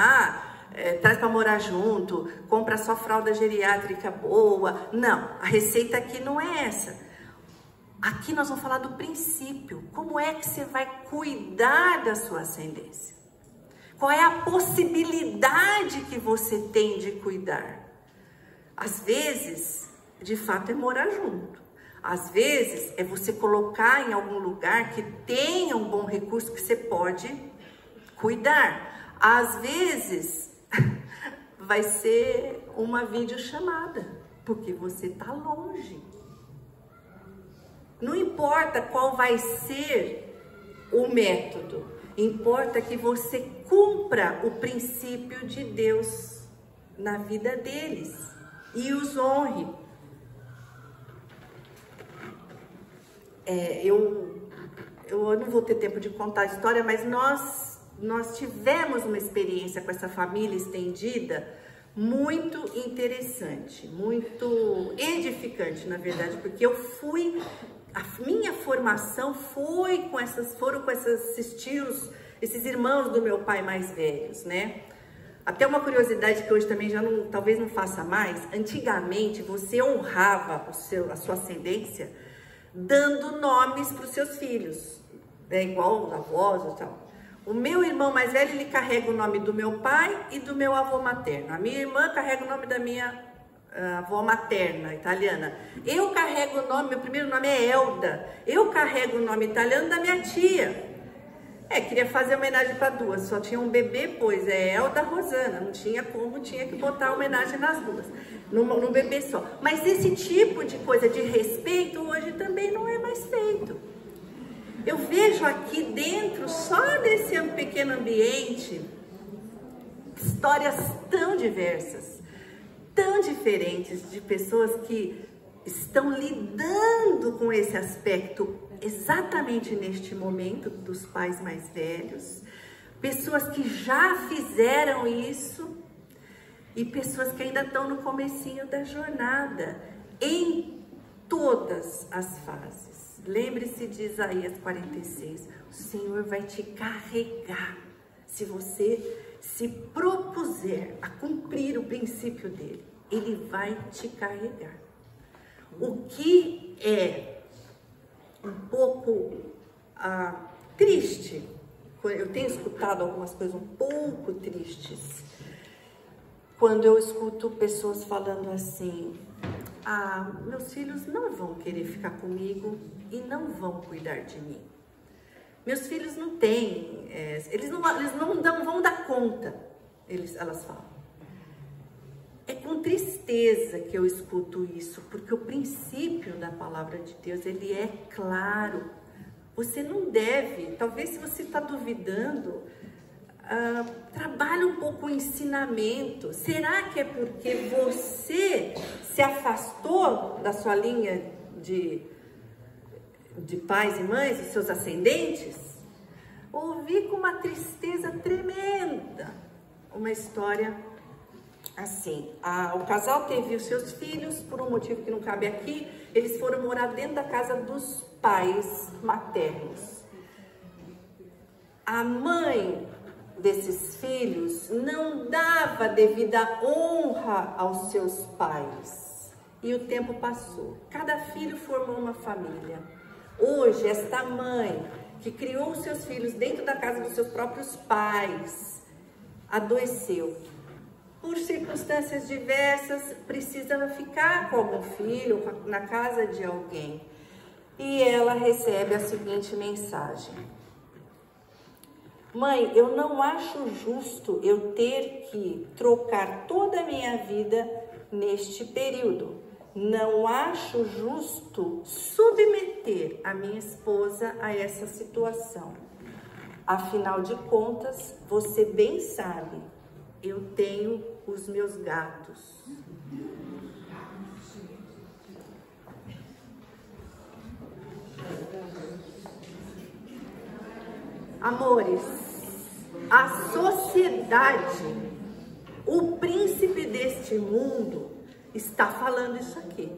[SPEAKER 1] traz para morar junto, compra só fralda geriátrica boa. Não, a receita aqui não é essa. Aqui nós vamos falar do princípio. Como é que você vai cuidar da sua ascendência? Qual é a possibilidade que você tem de cuidar? Às vezes, de fato, é morar junto. Às vezes, é você colocar em algum lugar que tenha um bom recurso que você pode cuidar. Às vezes, vai ser uma videochamada, porque você está longe. Não importa qual vai ser o método, importa que você cumpra o princípio de Deus na vida deles e os honre. Eu não vou ter tempo de contar a história, mas nós tivemos uma experiência com essa família estendida muito interessante, muito edificante, na verdade, porque a minha formação foram com esses tios, esses irmãos do meu pai mais velhos, né? Até uma curiosidade que hoje também talvez não faça mais. Antigamente você honrava a sua ascendência dando nomes para os seus filhos, né? Igual os avós e tal. O meu irmão mais velho, ele carrega o nome do meu pai e do meu avô materno. A minha irmã carrega o nome da minha avó materna, italiana. Eu carrego o nome, meu primeiro nome é Elda. Eu carrego o nome italiano da minha tia. Queria fazer homenagem para duas, só tinha um bebê, pois é Elda Rosana. Não tinha como, tinha que botar homenagem nas duas, num bebê só. Mas esse tipo de coisa de respeito hoje também não é mais feito. Eu vejo aqui dentro, só desse pequeno ambiente, histórias tão diversas, tão diferentes, de pessoas que estão lidando com esse aspecto exatamente neste momento dos pais mais velhos, pessoas que já fizeram isso e pessoas que ainda estão no comecinho da jornada, em todas as fases. Lembre-se de Isaías 46. O Senhor vai te carregar se você se propuser a cumprir o princípio dele. Ele vai te carregar. O que é um pouco triste, eu tenho escutado algumas coisas um pouco tristes, quando eu escuto pessoas falando assim: meus filhos não vão querer ficar comigo e não vão cuidar de mim. Meus filhos não têm, eles não vão dar conta, elas falam. É com tristeza que eu escuto isso, porque o princípio da palavra de Deus, ele é claro. Você não deve, talvez se você está duvidando, trabalhe um pouco o ensinamento. Será que é porque você se afastou da sua linha de pais e mães, os seus ascendentes? Ouvi com uma tristeza tremenda uma história assim. O casal teve os seus filhos, por um motivo que não cabe aqui, eles foram morar dentro da casa dos pais maternos. A mãe desses filhos não dava devida honra aos seus pais. E o tempo passou. Cada filho formou uma família. Hoje, esta mãe que criou os seus filhos dentro da casa dos seus próprios pais adoeceu. Por circunstâncias diversas, precisa ficar com algum filho, na casa de alguém. E ela recebe a seguinte mensagem: mãe, eu não acho justo eu ter que trocar toda a minha vida neste período. Não acho justo submeter a minha esposa a essa situação. Afinal de contas, você bem sabe, eu tenho os meus gatos. Amores, a sociedade, o príncipe deste mundo está falando isso aqui.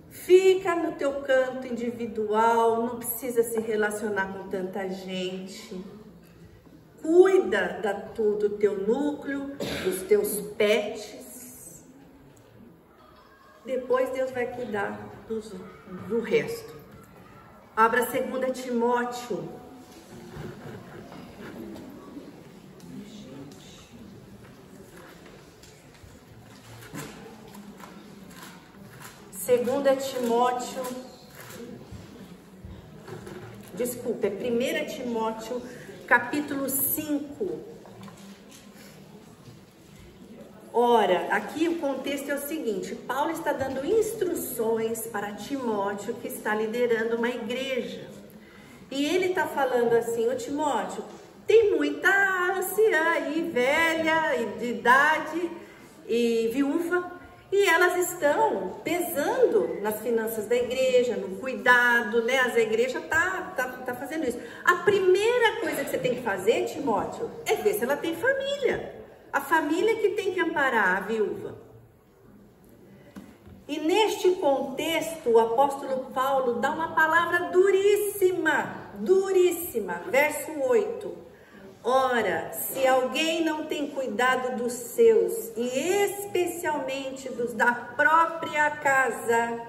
[SPEAKER 1] Fica no teu canto individual, não precisa se relacionar com tanta gente. Cuida do teu núcleo, dos teus pets. Depois Deus vai cuidar do resto. Abra 2 Timóteo. Desculpa, é 1 Timóteo, capítulo 5. Ora, aqui o contexto é o seguinte: Paulo está dando instruções para Timóteo, que está liderando uma igreja. E ele está falando assim: ô Timóteo, tem muita anciã aí, velha, de idade e viúva, e elas estão pesando nas finanças da igreja, no cuidado, né? A igreja tá fazendo isso. A primeira coisa que você tem que fazer, Timóteo, é ver se ela tem família. A família que tem que amparar a viúva. E neste contexto, o apóstolo Paulo dá uma palavra duríssima, duríssima. Verso 8. Ora, se alguém não tem cuidado dos seus, e especialmente dos da própria casa,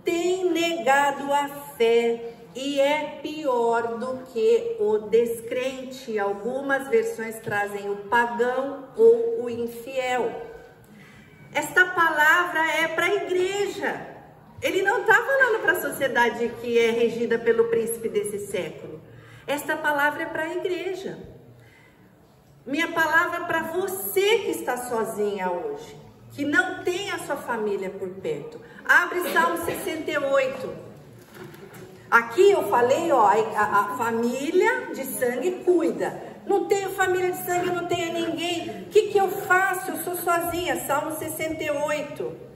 [SPEAKER 1] tem negado a fé e é pior do que o descrente. Algumas versões trazem o pagão ou o infiel. Esta palavra é para a igreja. Ele não está falando para a sociedade que é regida pelo príncipe desse século. Esta palavra é para a igreja. Minha palavra é para você que está sozinha hoje, que não tem a sua família por perto. Abre Salmo 68. Aqui eu falei, ó, a família de sangue cuida. Não tenho família de sangue, eu não tenho ninguém. O que eu faço? Eu sou sozinha. Salmo 68.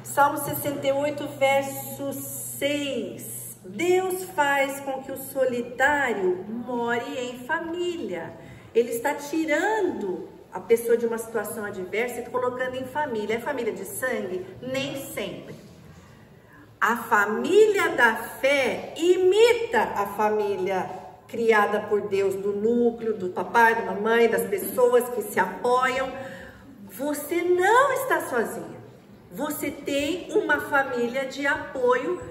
[SPEAKER 1] Salmo 68, verso 6. Deus faz com que o solitário more em família. Ele está tirando a pessoa de uma situação adversa e colocando em família. É família de sangue? Nem sempre. A família da fé imita a família criada por Deus, do núcleo, do papai, da mamãe, das pessoas que se apoiam. Você não está sozinha. Você tem uma família de apoio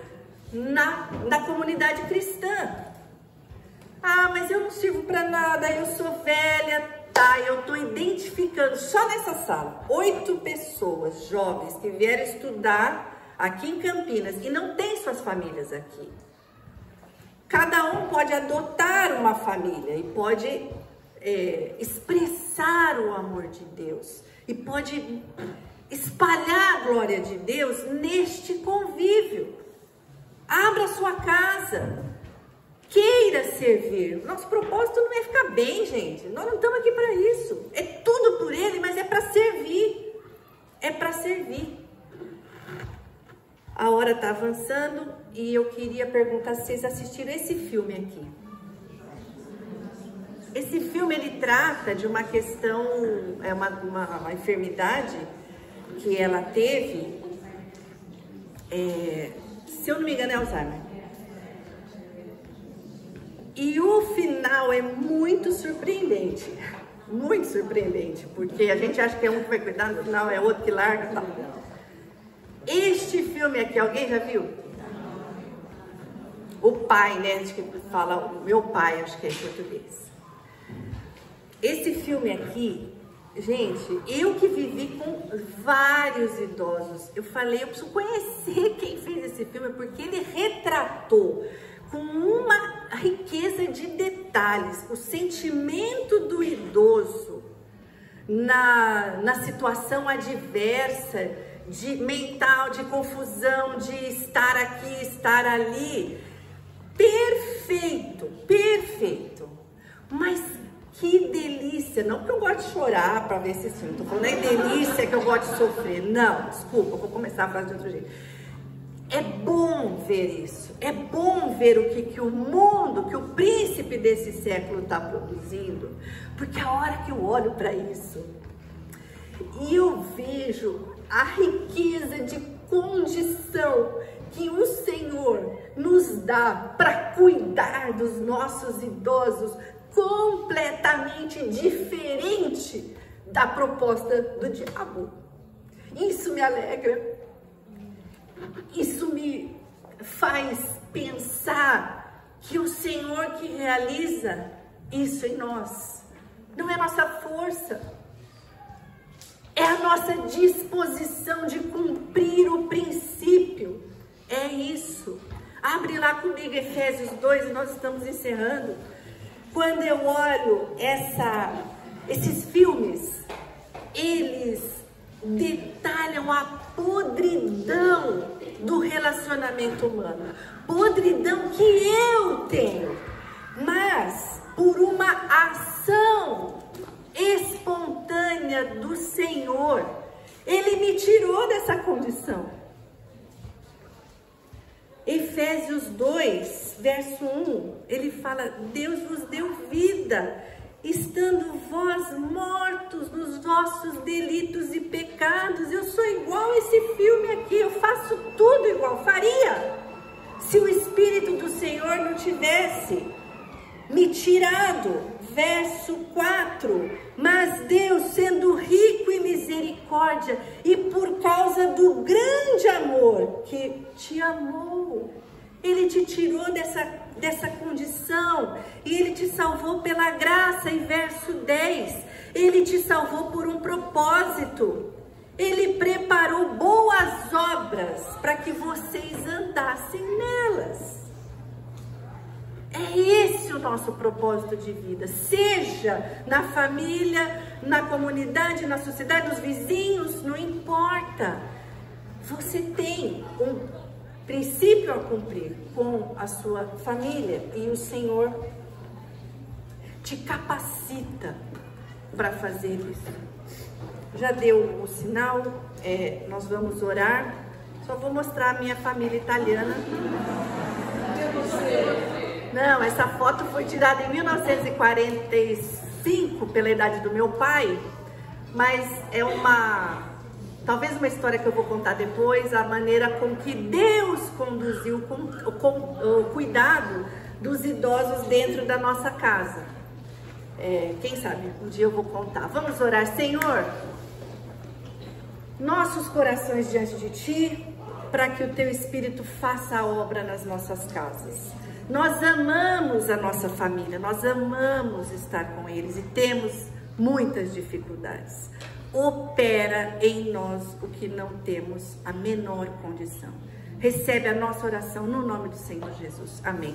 [SPEAKER 1] na comunidade cristã. Ah, mas eu não sirvo para nada, eu sou velha. Tá, eu estou identificando só nessa sala 8 pessoas jovens que vieram estudar aqui em Campinas e não tem suas famílias aqui. Cada um pode adotar uma família e pode expressar o amor de Deus e pode espalhar a glória de Deus neste convívio. Abra sua casa, queira servir. Nosso propósito não é ficar bem, gente. Nós não estamos aqui para isso. É tudo por Ele, mas é para servir. É para servir. A hora está avançando e eu queria perguntar se vocês assistiram esse filme aqui. Esse filme, ele trata de uma questão, uma enfermidade que ela teve, se eu não me engano, é Alzheimer. E o final é muito surpreendente, porque a gente acha que é um que vai cuidar, no final é outro que larga e tal. Este filme aqui, alguém já viu? O pai, né? Acho que fala, o meu pai, acho que é em português. Esse filme aqui, gente, eu que vivi com vários idosos, eu falei, eu preciso conhecer quem fez esse filme, porque ele retratou com uma riqueza de detalhes o sentimento do idoso na situação adversa, mental, de confusão, de estar aqui, estar ali. Perfeito, perfeito. Mas que delícia, não que eu gosto de chorar para ver esse filme, tô falando, é delícia que eu gosto de sofrer. Não, desculpa, eu vou começar a falar de outro jeito. É bom ver isso, é bom ver o que o mundo, que o príncipe desse século está produzindo, porque a hora que eu olho para isso, e eu vejo a riqueza de condição que o Senhor nos dá para cuidar dos nossos idosos, completamente diferente da proposta do diabo. Isso me alegra. Isso me faz pensar que o Senhor que realiza isso em nós não é nossa força, é a nossa disposição de cumprir o princípio. É isso. Abre lá comigo Efésios 2 e nós estamos encerrando. Quando eu olho esses filmes, eles detalham a podridão do relacionamento humano, podridão que eu tenho, mas por uma ação espontânea do Senhor, Ele me tirou dessa condição. Efésios 2, verso 1, ele fala, Deus vos deu vida, estando vós mortos nos vossos delitos e pecados. Eu sou igual a esse filme aqui, eu faço tudo igual, faria, se o Espírito do Senhor não tivesse me tirado. Verso 4, mas Deus, sendo rico em misericórdia e por causa do grande amor que te amou, Ele te tirou dessa condição e Ele te salvou pela graça. Em verso 10, Ele te salvou por um propósito. Ele preparou boas obras para que vocês andassem nelas. É esse o nosso propósito de vida, seja na família, na comunidade, na sociedade, nos vizinhos, não importa. Você tem um princípio a cumprir com a sua família e o Senhor te capacita para fazer isso. Já deu o sinal, nós vamos orar. Só vou mostrar a minha família italiana. Não, essa foto foi tirada em 1945, pela idade do meu pai, mas é talvez uma história que eu vou contar depois, a maneira com que Deus conduziu o cuidado dos idosos dentro da nossa casa. Quem sabe um dia eu vou contar. Vamos orar. Senhor, nossos corações diante de Ti, para que o Teu Espírito faça a obra nas nossas casas. Nós amamos a nossa família, nós amamos estar com eles e temos muitas dificuldades. Opera em nós o que não temos a menor condição. Recebe a nossa oração no nome do Senhor Jesus. Amém.